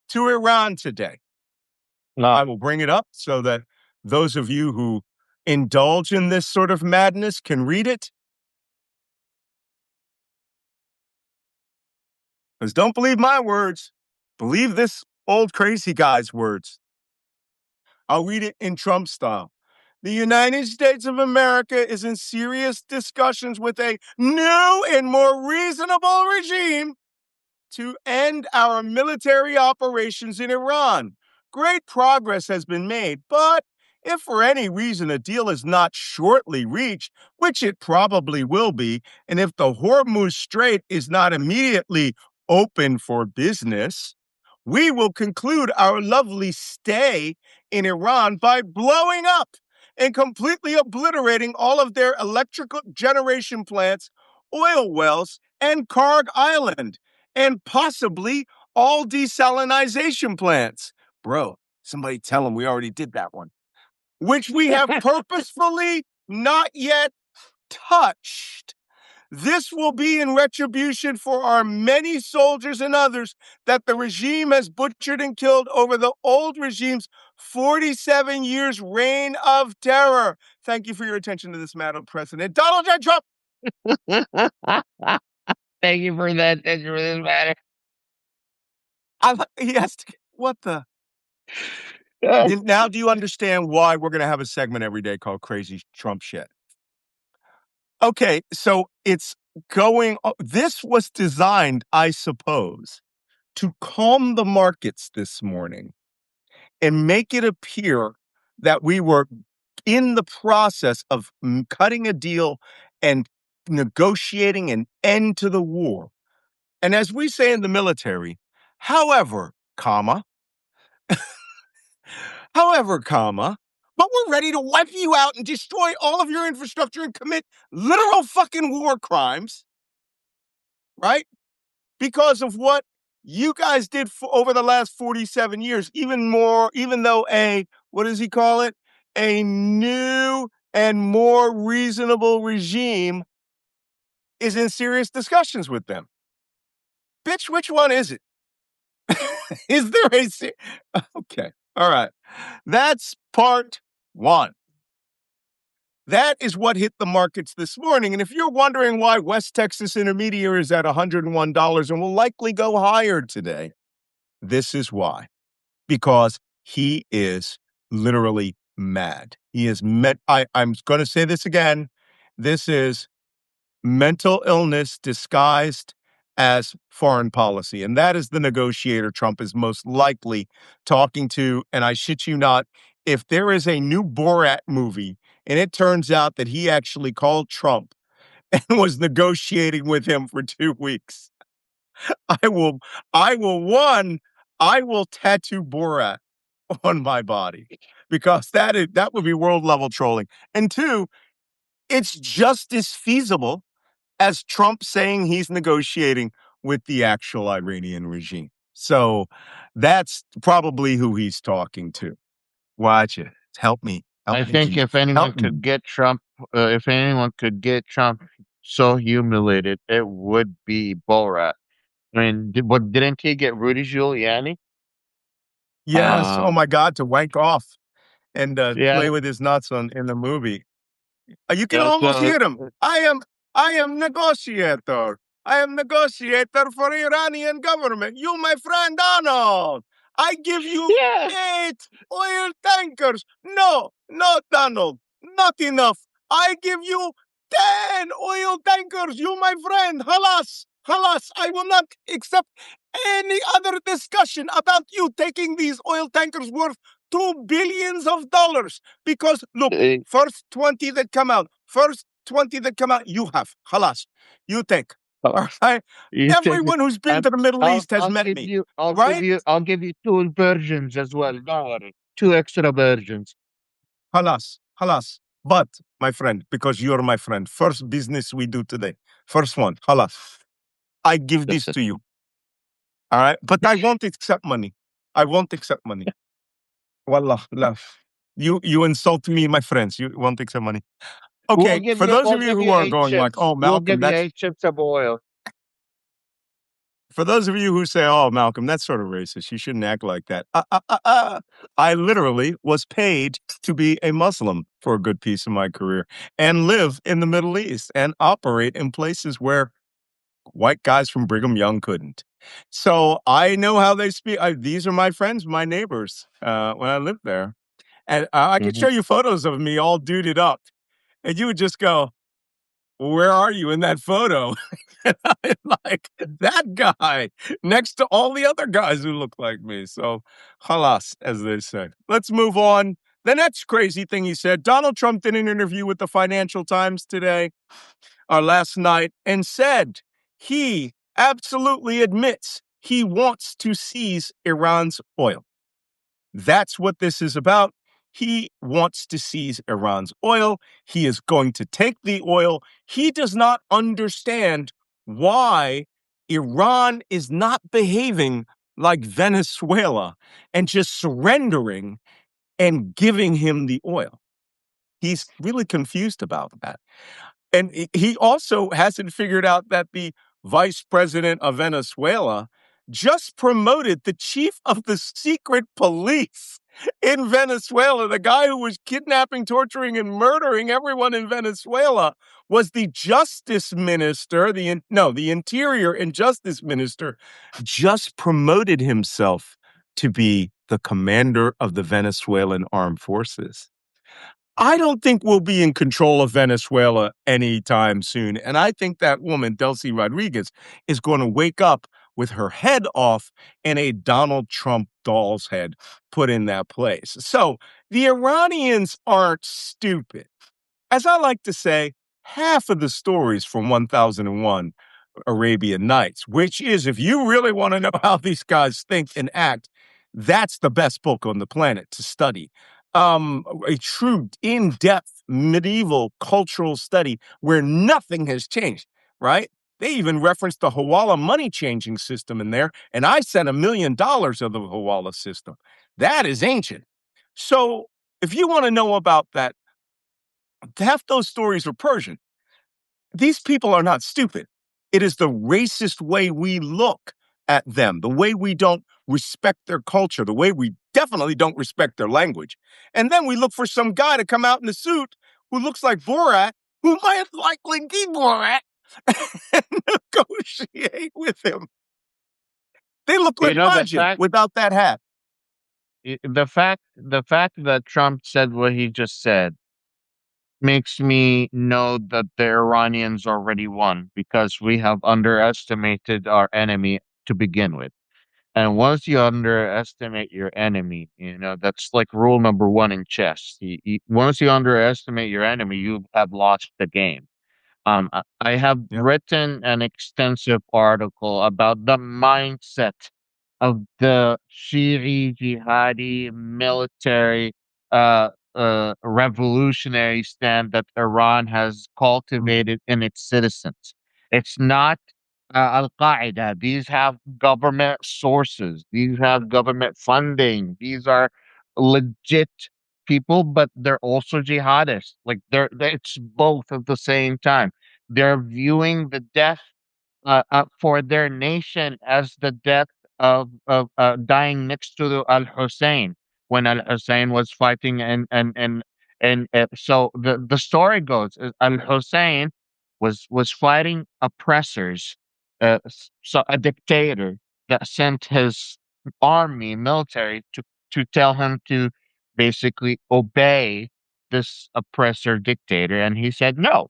to Iran today. No. I will bring it up so that those of you who indulge in this sort of madness can read it. Because don't believe my words, believe this old crazy guy's words. I'll read it in Trump style. The United States of America is in serious discussions with a new and more reasonable regime to end our military operations in Iran. Great progress has been made, but if for any reason a deal is not shortly reached, which it probably will be, and if the Hormuz Strait is not immediately open for business, we will conclude our lovely stay in Iran by blowing up and completely obliterating all of their electrical generation plants, oil wells, and Karg Island, and possibly all desalinization plants. Bro, somebody tell them we already did that one, which we have purposefully not yet touched. This will be in retribution for our many soldiers and others that the regime has butchered and killed over the old regime's 47 years reign of terror. Thank you for your attention to this, Madam President. Donald J. Trump. Thank you for that. Thank you for this matter. Yes. What the? Now, do you understand why we're going to have a segment every day called Crazy Trump Shit? Okay, so it's going. This was designed, I suppose, to calm the markets this morning and make it appear that we were in the process of cutting a deal and negotiating an end to the war. And as we say in the military, however, comma, but we're ready to wipe you out and destroy all of your infrastructure and commit literal fucking war crimes, right? Because of what you guys did over the last 47 years, even more, even though what does he call it? A new and more reasonable regime is in serious discussions with them. Bitch, which one is it? Is there okay, all right. That's part one. That is what hit the markets this morning. And if you're wondering why West Texas Intermediary is at $101 and will likely go higher today, this is why. Because he is literally mad. He is I'm going to say this again. This is mental illness disguised as foreign policy. And that is the negotiator Trump is most likely talking to. And I shit you not, if there is a new Borat movie and it turns out that he actually called Trump and was negotiating with him for 2 weeks, I will, I will tattoo Borat on my body because that would be world level trolling. And two, it's just as feasible as Trump saying he's negotiating with the actual Iranian regime. So that's probably who he's talking to. Watch it. Help me. I Help me, think Jesus. if anyone Help could me. get Trump, if anyone could get Trump so humiliated, it would be Borat. I mean, didn't he get Rudy Giuliani? Yes. Oh Uh, my God. To wank off and yeah, play with his nuts in the movie. You can yeah. almost So hear him. I am negotiator. I am negotiator for Iranian government. You, my friend Donald. I give you yeah, 8 oil tankers. No, no, Donald, not enough. I give you 10 oil tankers. You, my friend. Halas, halas. I will not accept any other discussion about you taking these oil tankers worth $2 billion because look, uh, first 20 that come out, you have. Halas. You take. uh, All right. you take it. Everyone who's been to the Middle East has met me. Right? I'll give you two versions as well. Don't worry, two extra versions. Halas. Halas. But, my friend, because you're my friend, first business we do today, first one, halas. I give That's this it. to you. All right. But I won't accept money. I won't accept money. Wallah, love. You insult me, my friends. You won't accept money. Okay. For those We'll of you give who you are eight going like, chips. oh, We'll Malcolm, give you that's eight chips of oil. for those of you who say, oh, Malcolm, that's sort of racist. You shouldn't act like that. I literally was paid to be a Muslim for a good piece of my career and live in the Middle East and operate in places where white guys from Brigham Young couldn't. So I know how they speak. These are my friends, my neighbors when I lived there. And I could show Mhm. you photos of me all duded up. And you would just go, well, where are you in that photo? And I'm like, that guy next to all the other guys who look like me. So, halas, as they say. Let's move on. The next crazy thing he said, Donald Trump did an interview with the Financial Times today or last night and said he absolutely admits he wants to seize Iran's oil. That's what this is about. He wants to seize Iran's oil. He is going to take the oil. He does not understand why Iran is not behaving like Venezuela and just surrendering and giving him the oil. He's really confused about that. And he also hasn't figured out that the vice president of Venezuela just promoted the chief of the secret police in Venezuela. The guy who was kidnapping, torturing, and murdering everyone in Venezuela was the justice minister, the interior and justice minister, just promoted himself to be the commander of the Venezuelan armed forces. I don't think we'll be in control of Venezuela anytime soon. And I think that woman, Delcy Rodriguez, is going to wake up with her head off and a Donald Trump doll's head put in that place. So the Iranians aren't stupid. As I like to say, half of the stories from 1001 Arabian Nights, which is, if you really want to know how these guys think and act, that's the best book on the planet to study. A true in-depth medieval cultural study where nothing has changed, right? They even referenced the Hawala money changing system in there, and I sent $1 million of the Hawala system. That is ancient. So if you want to know about that, half those stories are Persian. These people are not stupid. It is the racist way we look at them, the way we don't respect their culture, the way we definitely don't respect their language. And then we look for some guy to come out in a suit who looks like Borat, who might likely be Borat, and negotiate with him. They look You like know Wajeeh without that hat. the fact that Trump said what he just said makes me know that the Iranians already won because we have underestimated our enemy to begin with. And once you underestimate your enemy, that's like rule number one in chess. Once you underestimate your enemy, you have lost the game. I have Yep. written an extensive article about the mindset of the Shi'i jihadi military revolutionary stand that Iran has cultivated in its citizens. It's not Al Qaeda. These have government sources, these have government funding, these are legit people, but they're also jihadists. Like it's both at the same time. They're viewing the death for their nation as the death of dying next to Al Hussein when Al Hussein was fighting, and so the story goes Al Hussein was fighting oppressors, so a dictator that sent his army military to tell him to basically obey this oppressor dictator, and he said no,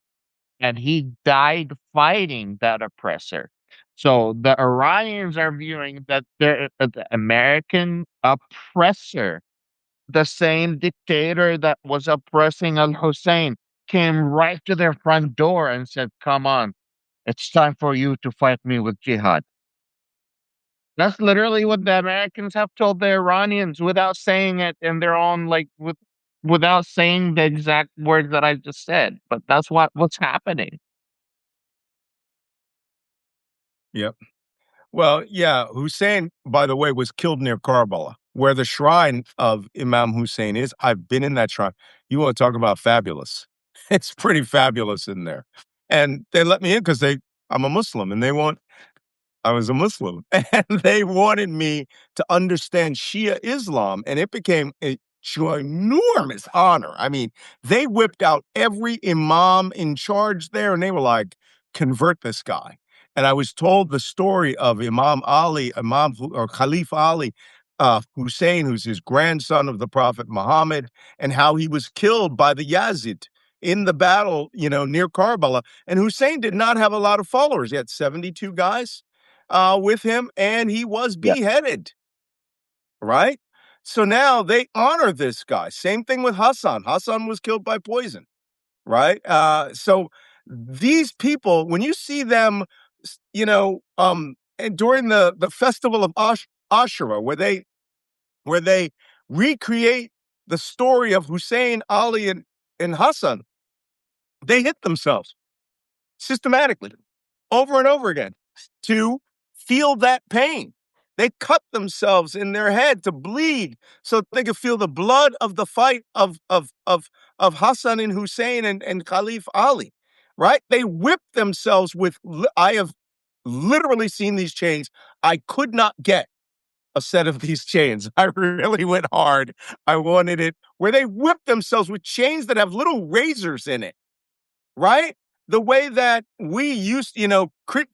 and he died fighting that oppressor. So the Iranians are viewing that the American oppressor, the same dictator that was oppressing Al Hussein, came right to their front door and said, "Come on, it's time for you to fight me with jihad." That's literally what the Americans have told the Iranians without saying it in their own like with. without saying the exact words that I just said. But that's what's happening. Yep. Well, yeah, Hussein, by the way, was killed near Karbala, where the shrine of Imam Hussein is. I've been in that shrine. You want to talk about fabulous? It's pretty fabulous in there. And they let me in because I'm a Muslim and they want I was a Muslim, and they wanted me to understand Shia Islam, and it became a ginormous honor. I mean, they whipped out every imam in charge there, and they were like, "Convert this guy." And I was told the story of Imam Ali, or Khalif Ali, Hussein, who's his grandson of the Prophet Muhammad, and how he was killed by the Yazid in the battle, near Karbala. And Hussein did not have a lot of followers. He had 72 guys with him, and he was Yeah. beheaded, right? So now they honor this guy. Same thing with Hassan. Hassan was killed by poison, right? So these people, when you see them, and during the festival of Ashura, where they recreate the story of Hussein, Ali, and Hassan, they hit themselves systematically over and over again to feel that pain. They cut themselves in their head to bleed so they could feel the blood of the fight of Hassan and Hussein and Khalif Ali, right? They whip themselves with, I have literally seen these chains. I could not get a set of these chains. I really went hard. I wanted it where they whip themselves with chains that have little razors in it, right? The way that we used,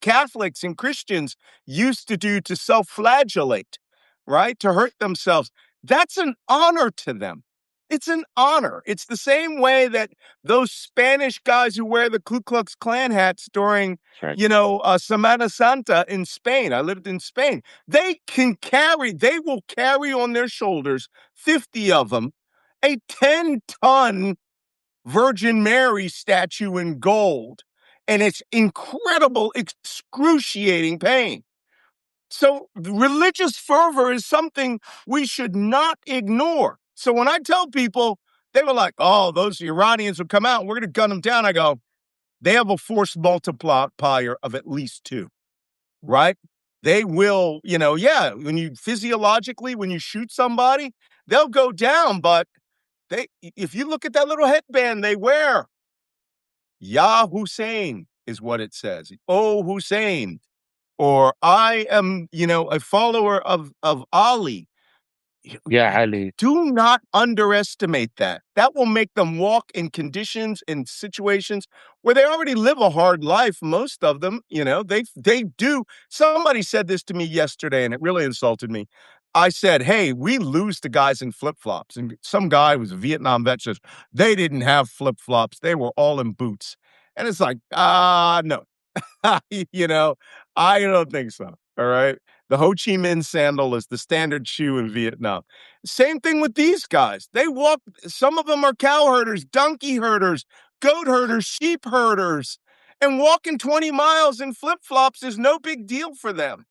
Catholics and Christians used to do to self flagellate, right? To hurt themselves. That's an honor to them. It's an honor. It's the same way that those Spanish guys who wear the Ku Klux Klan hats during, That's right. Semana Santa in Spain. I lived in Spain. They will carry on their shoulders, 50 of them, a 10-ton Virgin Mary statue in gold. And it's incredible, excruciating pain. So, religious fervor is something we should not ignore. So, when I tell people, they were like, oh, those Iranians will come out, we're going to gun them down. I go, they have a force multiplier of at least two, right? They will, yeah, when you shoot somebody, they'll go down, but if you look at that little headband they wear, Ya Hussein is what it says. Oh Hussein. Or I am, a follower of Ali. Yeah, Ali. Do not underestimate that. That will make them walk in conditions and situations where they already live a hard life. Most of them, they do. Somebody said this to me yesterday, and it really insulted me. I said, "Hey, we lose to guys in flip flops," and some guy who was a Vietnam vet says they didn't have flip flops; they were all in boots. And it's like, no, you know, I don't think so. All right. The Ho Chi Minh sandal is the standard shoe in Vietnam. Same thing with these guys. They walk, some of them are cow herders, donkey herders, goat herders, sheep herders, and walking 20 miles in flip flops is no big deal for them.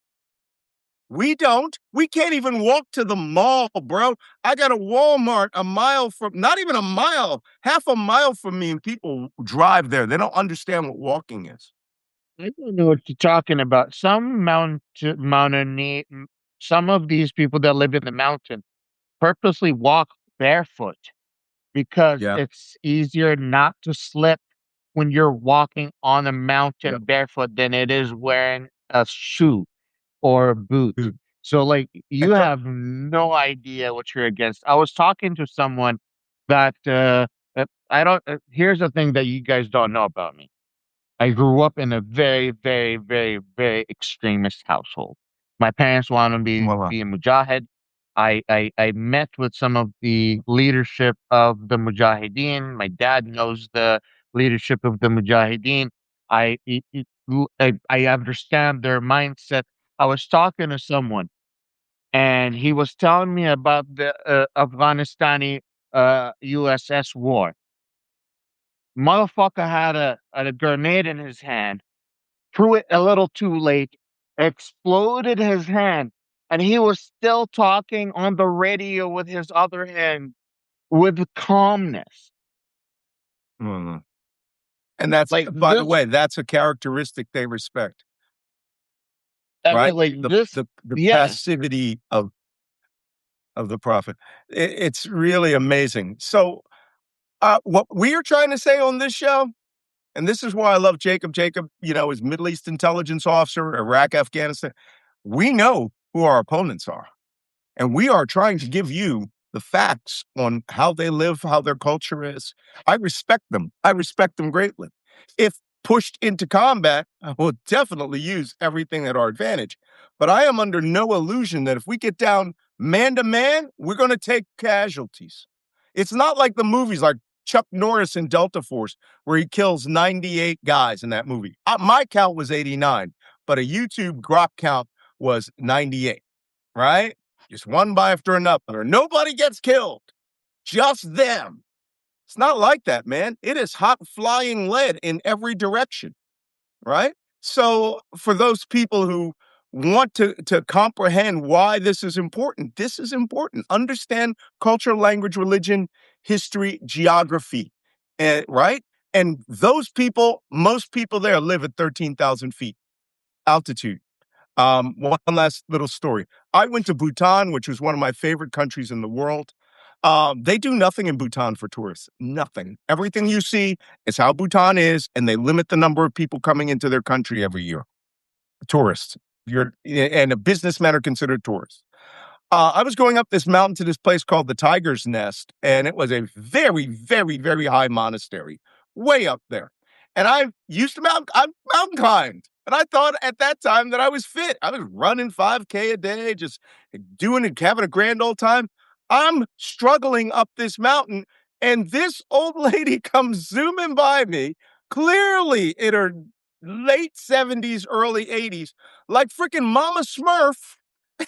We don't. We can't even walk to the mall, bro. I got a Walmart a mile from, not even a mile, half a mile from me, and people drive there. They don't understand what walking is. I don't know what you're talking about. Some of these people that live in the mountain purposely walk barefoot because Yeah. it's easier not to slip when you're walking on a Yeah. mountain barefoot than it is wearing a shoe or a boot. So, like, you And have no idea what you're against. I was talking to someone that I don't. Here's the thing that you guys don't know about me. I grew up in a very, very, very, very extremist household. My parents wanted me to voila. be a mujahid. I met with some of the leadership of the mujahideen. My dad knows the leadership of the mujahideen. I it- it- I understand their mindset. I was talking to someone, and he was telling me about the Afghanistani USS war. Motherfucker had a grenade in his hand, threw it a little too late, exploded his hand, and he was still talking on the radio with his other hand with calmness. Mhm. And that's, Like by the this, way, that's a characteristic they respect, I right? mean, like The this, the yeah. passivity of the prophet. It's really amazing. So, what we are trying to say on this show, and this is why I love Jacob. Jacob, is Middle East intelligence officer, Iraq, Afghanistan. We know who our opponents are. And we are trying to give you the facts on how they live, how their culture is. I respect them. I respect them greatly. If pushed into combat, I will definitely use everything at our advantage. But I am under no illusion that if we get down man to man, we're going to take casualties. It's not like the movies like Chuck Norris in Delta Force, where he kills 98 guys in that movie. My count was 89, but a YouTube Grok count was 98, right? Just one by after another. Nobody gets killed, just them. It's not like that, man. It is hot flying lead in every direction, right? So, for those people who want to comprehend why this is important, this is important. Understand culture, language, religion, history, geography, right? And those people, most people there live at 13,000 feet altitude. One last little story. I went to Bhutan, which was one of my favorite countries in the world. They do nothing in Bhutan for tourists. Nothing. Everything you see is how Bhutan is, and they limit the number of people coming into their country every year. Tourists. And a businessmen are considered tourists. I was going up this mountain to this place called the Tiger's Nest, and it was a very, very, very high monastery, way up there. And I used to mountain climbed, and I thought at that time that I was fit. I was running 5K a day, just doing it, having a grand old time. I'm struggling up this mountain, and this old lady comes zooming by me, clearly in her late 70s, early 80s, like freaking Mama Smurf,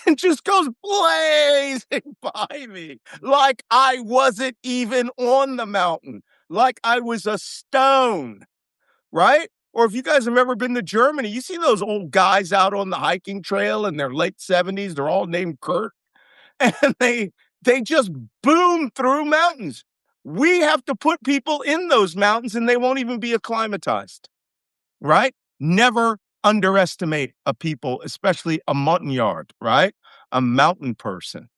and just goes blazing by me like I wasn't even on the mountain, like I was a stone, right? Or if you guys have ever been to Germany, you see those old guys out on the hiking trail in their late 70s, they're all named Kurt, and they just boom through mountains. We have to put people in those mountains and they won't even be acclimatized, right? Never underestimate a people, especially a montagnard, right? A mountain person.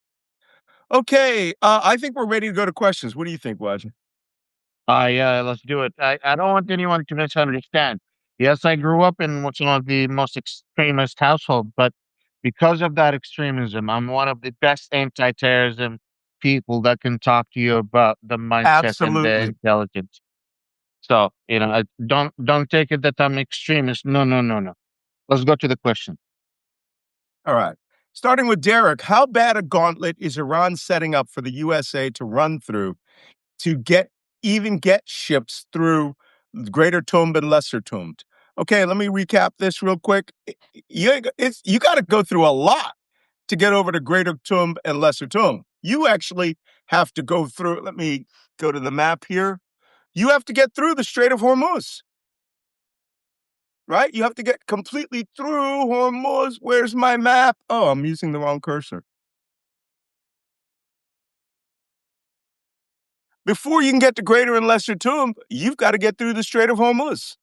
Okay, I think we're ready to go to questions. What do you think, Wajeeh? Yeah, let's do it. I don't want anyone to misunderstand. Yes, I grew up in what's one of the most extremist household, but because of that extremism, I'm one of the best anti-terrorism people that can talk to you about the mindset and the Absolutely. intelligence. So, don't take it that I'm extremist. No, no, no, no. Let's go to the question. All right. Starting with Derek, how bad a gauntlet is Iran setting up for the USA to run through to get ships through Greater Tomb and Lesser Tomb? Okay, let me recap this real quick. You got to go through a lot to get over to Greater Tomb and Lesser Tomb. You actually have to go through. Let me go to the map here. You have to get through the Strait of Hormuz, right? You have to get completely through Hormuz. Where's my map? Oh, I'm using the wrong cursor. Before you can get to Greater and Lesser Tomb, you've got to get through the Strait of Hormuz,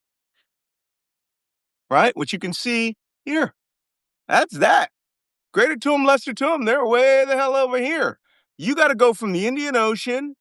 right? Which you can see here. That's that. Greater Tomb, Lesser Tomb, they're way the hell over here. You got to go from the Indian Ocean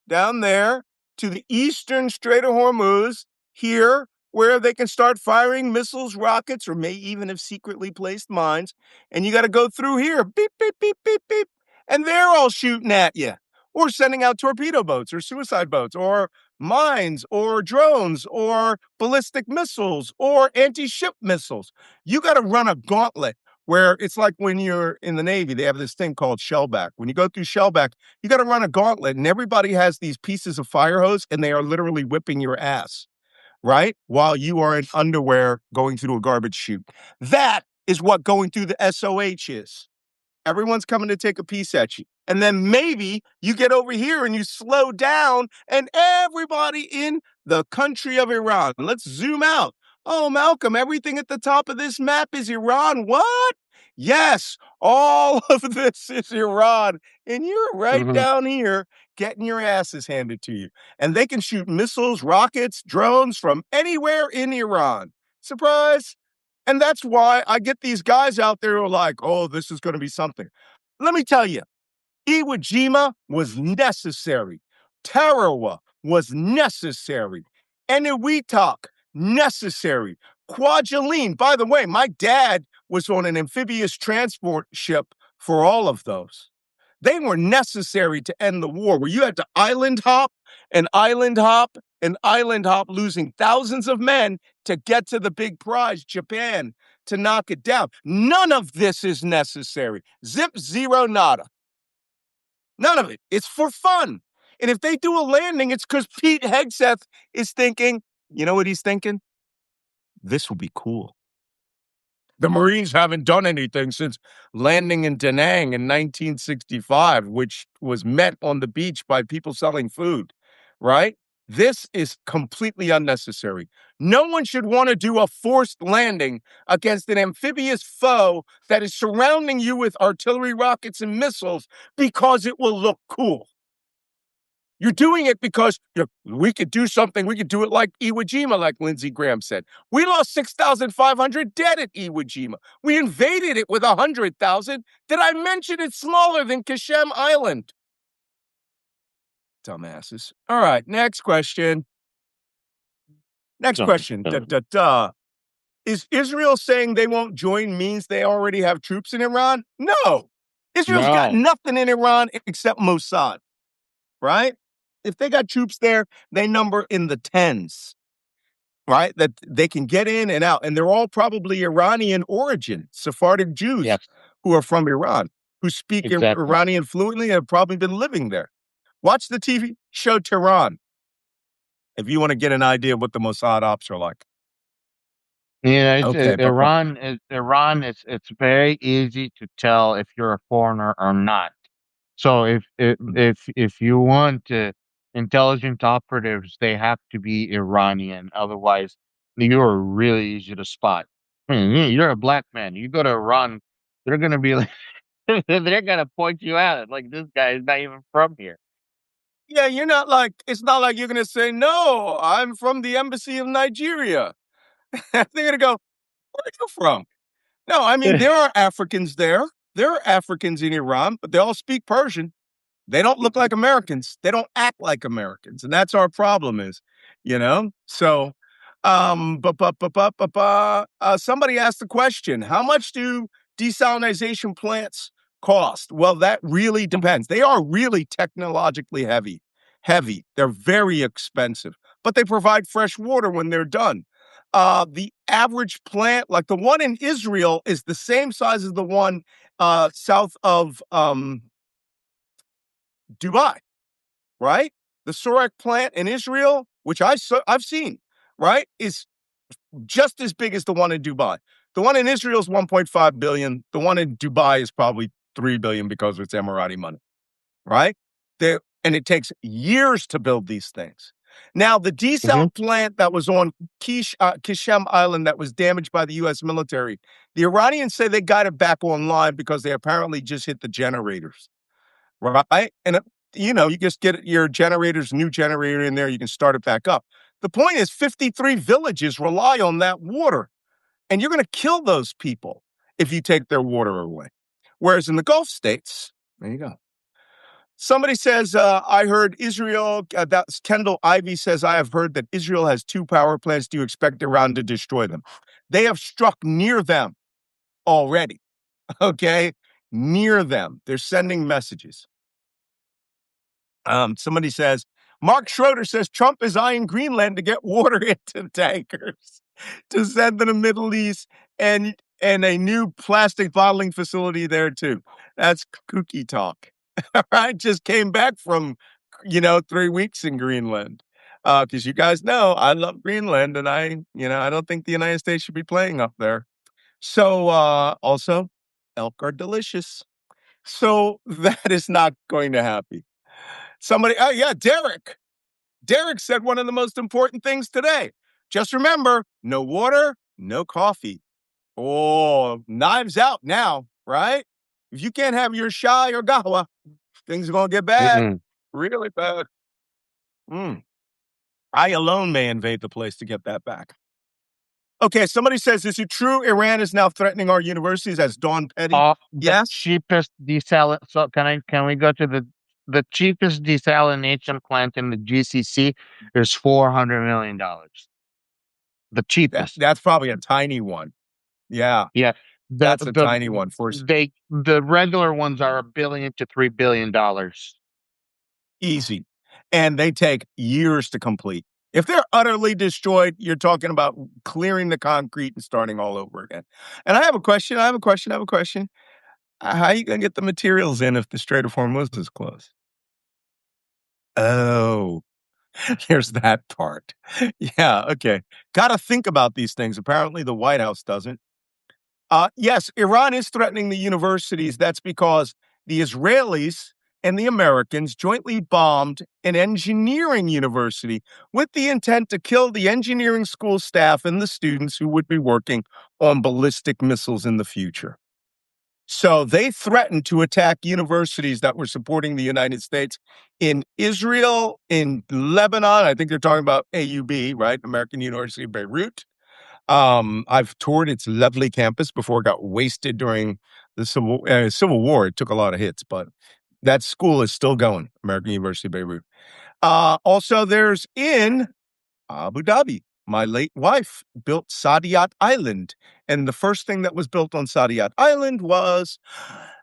down there to the eastern Strait of Hormuz, here, where they can start firing missiles, rockets, or may even have secretly placed mines. And you got to go through here, beep, beep, beep, beep, beep. And they're all shooting at you, or sending out torpedo boats, or suicide boats, or mines, or drones, or ballistic missiles, or anti ship missiles. You got to run a gauntlet where it's like when you're in the Navy, they have this thing called shellback. When you go through shellback, you got to run a gauntlet, and everybody has these pieces of fire hose, and they are literally whipping your ass, right? While you are in underwear going through a garbage chute. That is what going through the SOH is. Everyone's coming to take a piece at you. And then maybe you get over here and you slow down, and everybody in the country of Iran. Let's zoom out. Oh, Malcolm, everything at the top of this map is Iran. What? Yes, all of this is Iran, and you're right Hmm. down here getting your asses handed to you. And they can shoot missiles, rockets, drones from anywhere in Iran. Surprise! And that's why I get these guys out there who are like, oh, this is going to be something. Let me tell you, Iwo Jima was necessary. Tarawa was necessary. Eniwetok, necessary. Kwajalein, by the way, my dad was on an amphibious transport ship for all of those. They were necessary to end the war, where you had to island hop and island hop and island hop, losing thousands of men to get to the big prize, Japan, to knock it down. None of this is necessary. Zip, zero, nada. None of it. It's for fun. And if they do a landing, it's because Pete Hegseth is thinking, you know what he's thinking? This will be cool. The Marines haven't done anything since landing in Da Nang in 1965, which was met on the beach by people selling food, right? This is completely unnecessary. No one should want to do a forced landing against an amphibious foe that is surrounding you with artillery rockets and missiles because it will look cool. You're doing it because we could do something. We could do it like Iwo Jima, like Lindsey Graham said. We lost 6,500 dead at Iwo Jima. We invaded it with 100,000. Did I mention it's smaller than Kashem Island? Dumbasses. All right, next question. Next question. Is Israel saying they won't join means they already have troops in Iran? No. Israel's got No. nothing in Iran except Mossad, right? If they got troops there, they number in the tens, right? That they can get in and out. And they're all probably Iranian origin, Sephardic Jews Yes. who are from Iran, who speak Exactly. Iranian fluently and have probably been living there. Watch the TV show Tehran if you want to get an idea of what the Mossad ops are like. Yeah, Okay, but Iran is Iran. It's very easy to tell if you're a foreigner or not. So if you want intelligent operatives, they have to be Iranian. Otherwise, you're really easy to spot. I mean, you're a black man. You go to Iran, they're gonna be like, they're gonna point you out like this guy is not even from here. yeah, you're not like, it's not like you're going to say, no, I'm from the embassy of Nigeria. They're going to go, where are you from? No, I mean, there are Africans there. There are Africans in Iran, but they all speak Persian. They don't look like Americans. They don't act like Americans. And that's our problem is, you know? So, somebody asked the question, how much do desalinization plants cost? Well, that really depends. They are really technologically heavy. They're very expensive, but they provide fresh water when they're done. The average plant, like the one in Israel, is the same size as the one south of Dubai, right? The Sorek plant in Israel, which I've seen, right, is just as big as the one in Dubai. The one in Israel is 1.5 billion. The one in Dubai is probably 3 billion because it's Emirati money, right? And it takes years to build these things. Now, the Hmm. desal plant that was on Kishem Island that was damaged by the U.S. military, the Iranians say they got it back online because they apparently just hit the generators, right? And you just get your generators, new generator in there, you can start it back up. The point is 53 villages rely on that water, and you're going to kill those people if you take their water away. Whereas in the Gulf states, there you go. Somebody says, I heard Israel, that's Kendall Ivy says, I have heard that Israel has 2 power plants. Do you expect Iran to destroy them? They have struck near them already, okay? Near them. They're sending messages. Somebody says, Mark Schroeder says Trump is eyeing Greenland to get water into tankers to send to the Middle East and a new plastic bottling facility there too. That's kooky talk. I just came back from 3 weeks in Greenland. Because you guys know I love Greenland and I don't think the United States should be playing up there. So also elk are delicious. So that is not going to happen. Oh yeah, Derek. Derek said one of the most important things today. Just remember, no water, no coffee. Oh, knives out now, right? If you can't have your Shah or Gawa, things are going to get bad, Mm-mm. really bad. Mm. I alone may invade the place to get that back. Okay, somebody says, is it true Iran is now threatening our universities as Dawn Petty? The Yes, cheapest desal. So can we go to the cheapest desalination plant in the GCC is $400 million. The cheapest. that's probably a tiny one. Yeah, Yeah. that's a tiny one for The regular ones are $1 billion to $3 billion. easy. And they take years to complete. If they're utterly destroyed, you're talking about clearing the concrete and starting all over again. And I have a question. I have a question. I have a question. How are you going to get the materials in if the Strait of Hormuz is closed? Oh, here's that part. Yeah, okay. Got to think about these things. Apparently, the White House doesn't. Yes, Iran is threatening the universities. That's because the Israelis and the Americans jointly bombed an engineering university with the intent to kill the engineering school staff and the students who would be working on ballistic missiles in the future. So they threatened to attack universities that were supporting the United States in Israel, in Lebanon. I think they're talking about AUB, right? American University of Beirut. I've toured its lovely campus before it got wasted during the Civil War. It took a lot of hits, but that school is still going, American University of Beirut. Also, there's in Abu Dhabi. My late wife built Saadiyat Island. And the first thing that was built on Saadiyat Island was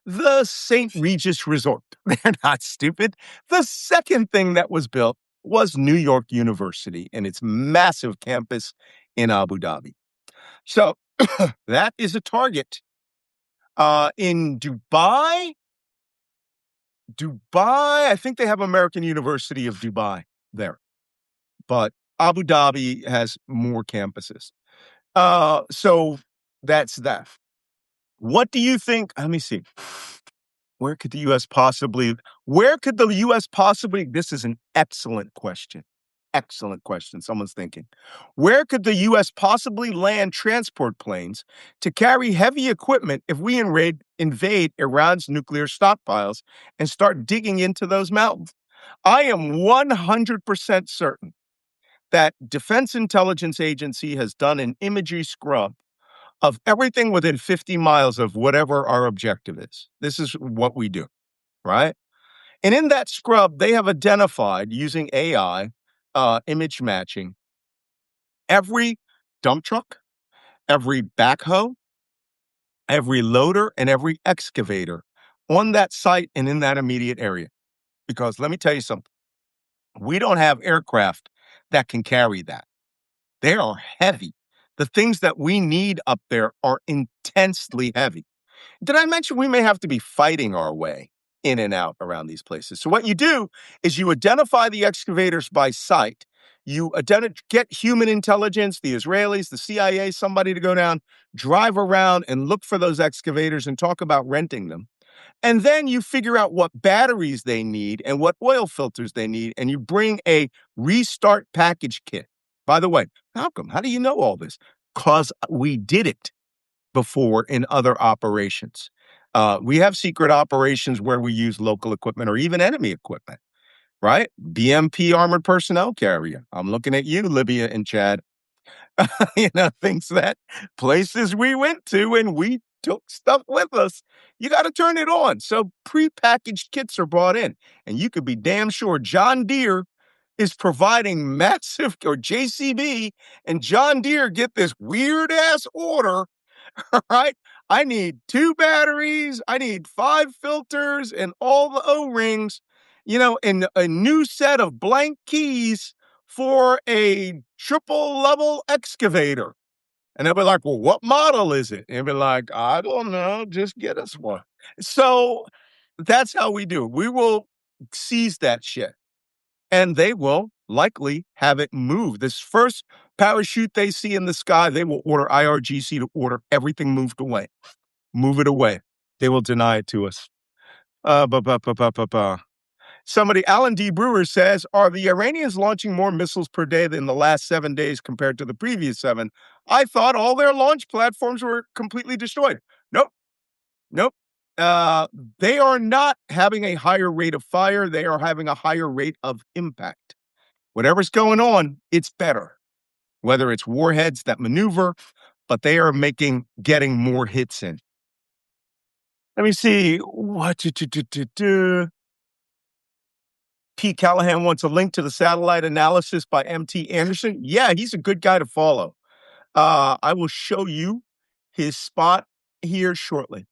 the St. Regis Resort. They're not stupid. The second thing that was built was New York University and its massive campus in Abu Dhabi. So that is a target. In Dubai, I think they have American University of Dubai there, but Abu Dhabi has more campuses. So that's that. What do you think? Let me see. Where could the U.S. possibly? Where could the U.S. possibly? This is an excellent question. Excellent question. Someone's thinking. Where could the U.S. possibly land transport planes to carry heavy equipment if we invade Iran's nuclear stockpiles and start digging into those mountains? I am 100% certain that Defense Intelligence Agency has done an imagery scrub of everything within 50 miles of whatever our objective is. This is what we do, right? And in that scrub, they have identified using AI, image matching, every dump truck, every backhoe, every loader, and every excavator on that site and in that immediate area. Because let me tell you something, we don't have aircraft that can carry that. They are heavy. The things that we need up there are intensely heavy. Did I mention we may have to be fighting our way in and out around these places? So what you do is you identify the excavators by sight. You get human intelligence, the Israelis, the CIA, somebody to go down, drive around and look for those excavators and talk about renting them. And then you figure out what batteries they need and what oil filters they need, and you bring a restart package kit. By the way, how come? How do you know all this? Because we did it before in other operations. We have secret operations where we use local equipment or even enemy equipment, right? BMP armored personnel carrier. I'm looking at you, Libya and Chad. Things that places we went to and we took stuff with us. You got to turn it on. So prepackaged kits are brought in, and you could be damn sure John Deere is providing massive, or JCB and John Deere get this weird ass order. All right. I need 2 batteries. I need 5 filters and all the O-rings, and a new set of blank keys for a triple level excavator. And they'll be like, well, what model is it? And they'll be like, I don't know. Just get us one. So that's how we do it. We will seize that shit and they will likely have it moved. This first parachute they see in the sky, they will order IRGC to order everything moved away. Move it away. They will deny it to us. Ba, ba, ba, ba, ba, ba. Somebody, Alan D. Brewer says, are the Iranians launching more missiles per day than the last 7 days compared to the previous 7? I thought all their launch platforms were completely destroyed. Nope. Nope. Uh, they are not having a higher rate of fire. They are having a higher rate of impact. Whatever's going on, it's better. Whether it's warheads that maneuver, but they are getting more hits in. Let me see. Pete Callahan wants a link to the satellite analysis by MT Anderson. Yeah, he's a good guy to follow. I will show you his spot here shortly.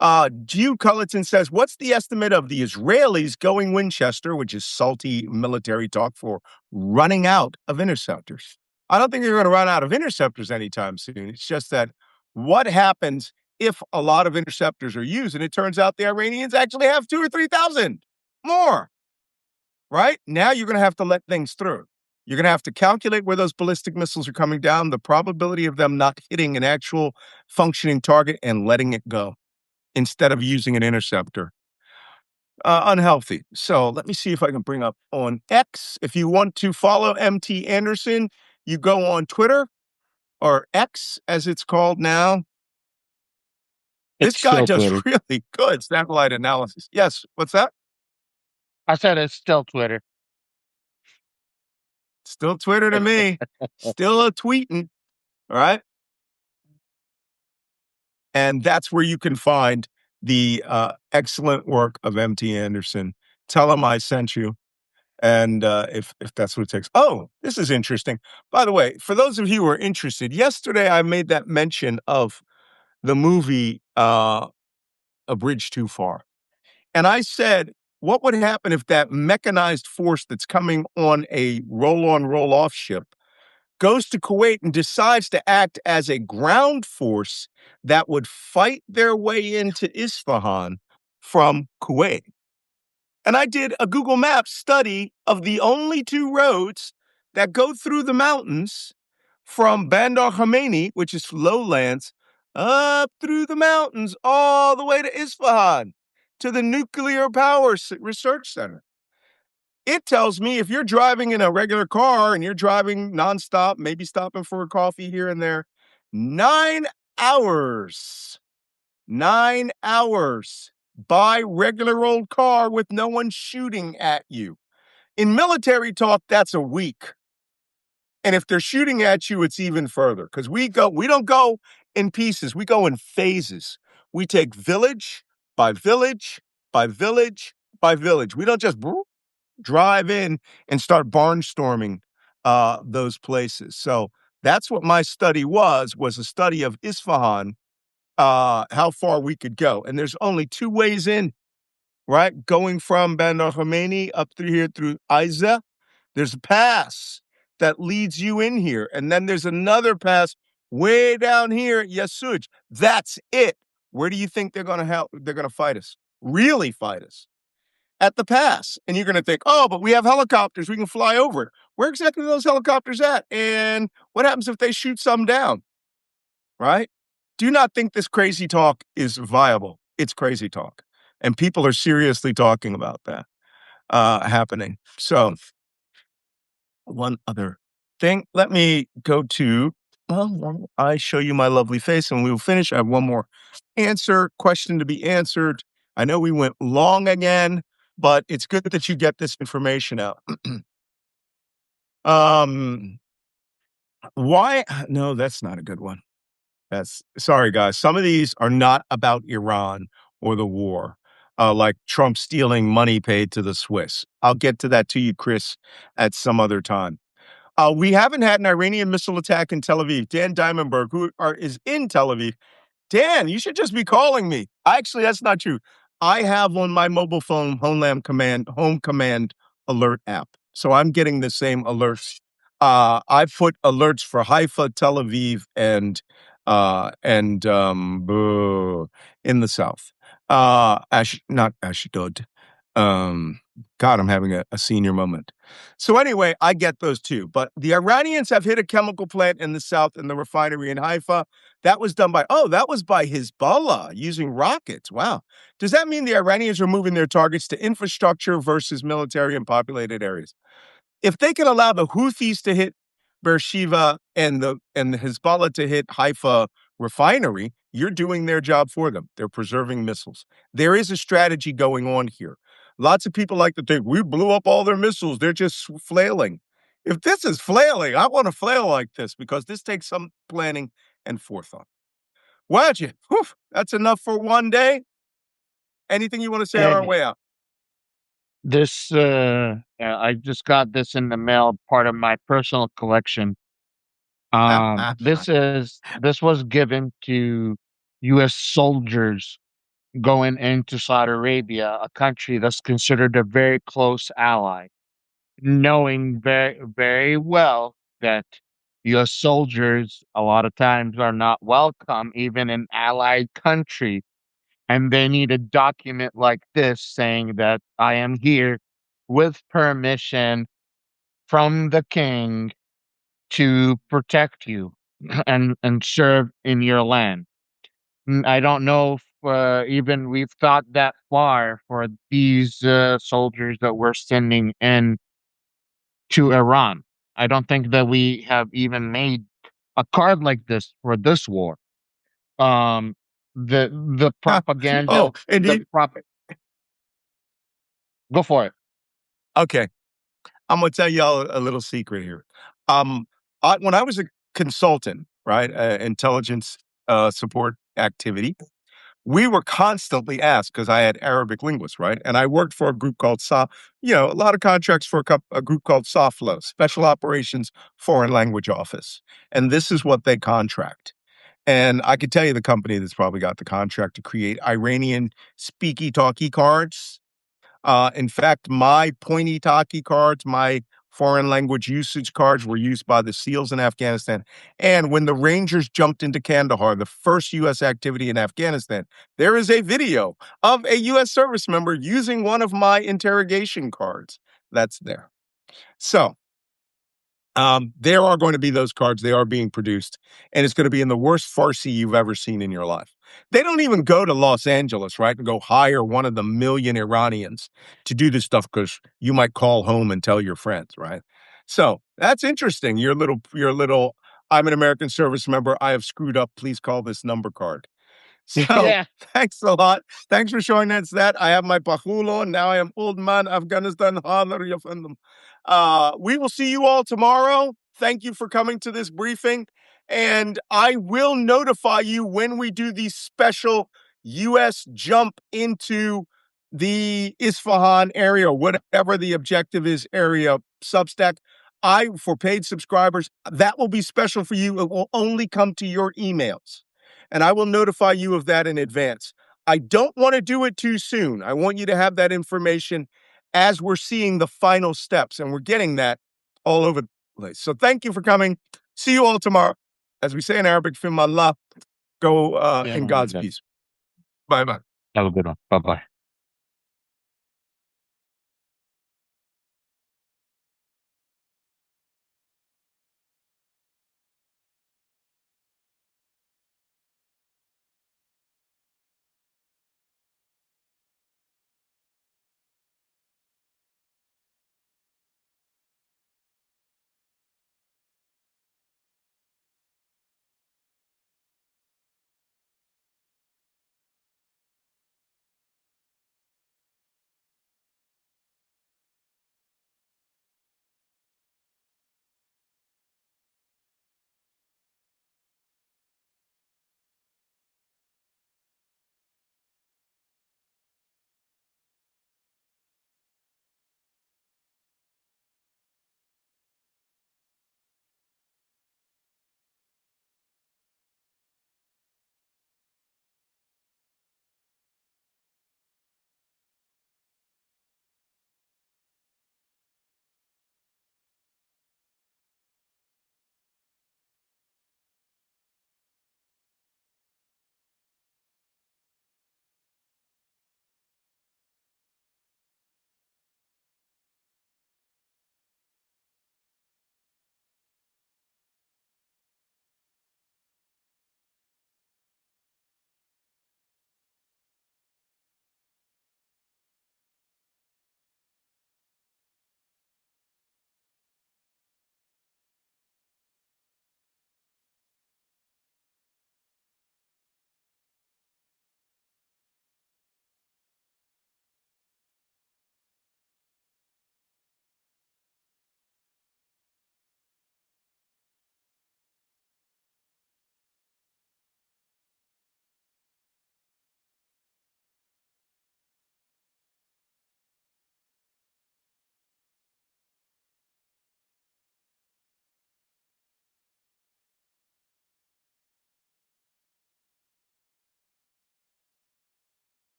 Gio Culleton says, what's the estimate of the Israelis going Winchester, which is salty military talk for running out of interceptors? I don't think they're going to run out of interceptors anytime soon. It's just that what happens if a lot of interceptors are used and it turns out the Iranians actually have 2,000 or 3,000 more, right? Now you're going to have to let things through. You're going to have to calculate where those ballistic missiles are coming down, the probability of them not hitting an actual functioning target and letting it go instead of using an interceptor. Unhealthy. So let me see if I can bring up on X. If you want to follow MT Anderson, you go on Twitter or X as it's called now. It's This guy still does Twitter. really good satellite analysis. Yes. What's that? I said it's still Twitter. Still Twitter to me. Still a tweeting. All right. And that's where you can find the excellent work of MT Anderson. Tell him I sent you. And if that's what it takes. Oh, this is interesting. By the way, for those of you who are interested, yesterday I made that mention of the movie A Bridge Too Far. And I said, what would happen if that mechanized force that's coming on a roll-on, roll-off ship goes to Kuwait and decides to act as a ground force that would fight their way into Isfahan from Kuwait? And I did a Google Maps study of the only two roads that go through the mountains from Bandar Khomeini, which is lowlands, up through the mountains all the way to Isfahan, to the Nuclear Power Research Center. It tells me if you're driving in a regular car and you're driving nonstop, maybe stopping for a coffee here and there, 9 hours. 9 hours by regular old car with no one shooting at you. In military talk, that's a week. And if they're shooting at you, it's even further because we don't go in pieces. We go in phases. We take village by village by village by village. We don't just drive in and start barnstorming those places. So that's what my study was a study of Isfahan, how far we could go. And there's only two ways in, right? Going from Bandar Khomeini up through here through Aiza. There's a pass that leads you in here. And then there's another pass way down here at Yasuj. That's it. Where do you think they're going to help? They're going to fight us, really fight us at the pass. And you're going to think, oh, but we have helicopters. We can fly over it. Where exactly are those helicopters at? And what happens if they shoot some down? Right? Do not think this crazy talk is viable. It's crazy talk. And people are seriously talking about that happening. So one other thing. Let me go to, well, I show you my lovely face and we will finish. I have one more question to be answered. I know we went long again, but it's good that you get this information out. Why? No, that's not a good one. Sorry, guys. Some of these are not about Iran or the war, like Trump stealing money paid to the Swiss. I'll get to that to you, Chris, at some other time. We haven't had an Iranian missile attack in Tel Aviv. Dan Diamondberg, is in Tel Aviv. Dan, you should just be calling me. Actually, that's not true. I have on my mobile phone Home Command alert app. So I'm getting the same alerts. I put alerts for Haifa, Tel Aviv, and in the south. Not Ashdod. Um, God, I'm having a senior moment. So anyway, I get those too. But the Iranians have hit a chemical plant in the south and the refinery in Haifa. That was done by, oh, that was by Hezbollah using rockets. Wow. Does that mean the Iranians are moving their targets to infrastructure versus military and populated areas? If they can allow the Houthis to hit Beersheba and the Hezbollah to hit Haifa refinery, you're doing their job for them. They're preserving missiles. There is a strategy going on here. Lots of people like to think we blew up all their missiles. They're just flailing. If this is flailing, I want to flail like this because this takes some planning and forethought. Wajeeh, whew, that's enough for one day. Anything you want to say on our Hey, way out? I just got this in the mail, part of my personal collection. This was given to U.S. soldiers going into Saudi Arabia, a country that's considered a very close ally, knowing very well that U.S. soldiers a lot of times are not welcome, even in allied country, and they need a document like this saying that I am here with permission from the king to protect you and serve in your land. I don't know if even we've thought that far for these soldiers that we're sending in to Iran. I don't think that we have even made a card like this for this war. Um, the propaganda, Oh, and the he, prop. Go for it. okay. I'm gonna tell y'all a little secret here. Um, when I was a consultant, right, intelligence support activity, we were constantly asked because I had Arabic linguists, right, and I worked for a group called a lot of contracts for a group called SOFLO, Special Operations Foreign Language Office, and this is what they contract. And I could tell you the company that's probably got the contract to create Iranian speaky talkie cards. In fact, my pointy talkie cards, my foreign language usage cards were used by the SEALs in Afghanistan. And when the Rangers jumped into Kandahar, the first U.S. activity in Afghanistan, there is a video of a U.S. service member using one of my interrogation cards. That's there. So there are going to be those cards. They are being produced, and it's going to be in the worst Farsi you've ever seen in your life. They don't even go to Los Angeles, right, and go hire one of the million Iranians to do this stuff because you might call home and tell your friends, right? So that's interesting. Your little, I'm an American service member. I have screwed up. Please call this number card. So Yeah. thanks a lot. Thanks for showing us that. I have my pahul on. Now I am old man Afghanistan. We will see you all tomorrow. Thank you for coming to this briefing. And I will notify you when we do the special U.S. jump into the Isfahan area, whatever the objective is, area Substack. For paid subscribers, that will be special for you. It will only come to your emails, and I will notify you of that in advance. I don't want to do it too soon. I want you to have that information as we're seeing the final steps, and we're getting that all over the place. So thank you for coming. See you all tomorrow. As we say in Arabic, Fimallah, go Yeah. in God's peace. Bye bye. Have a good one. Bye bye.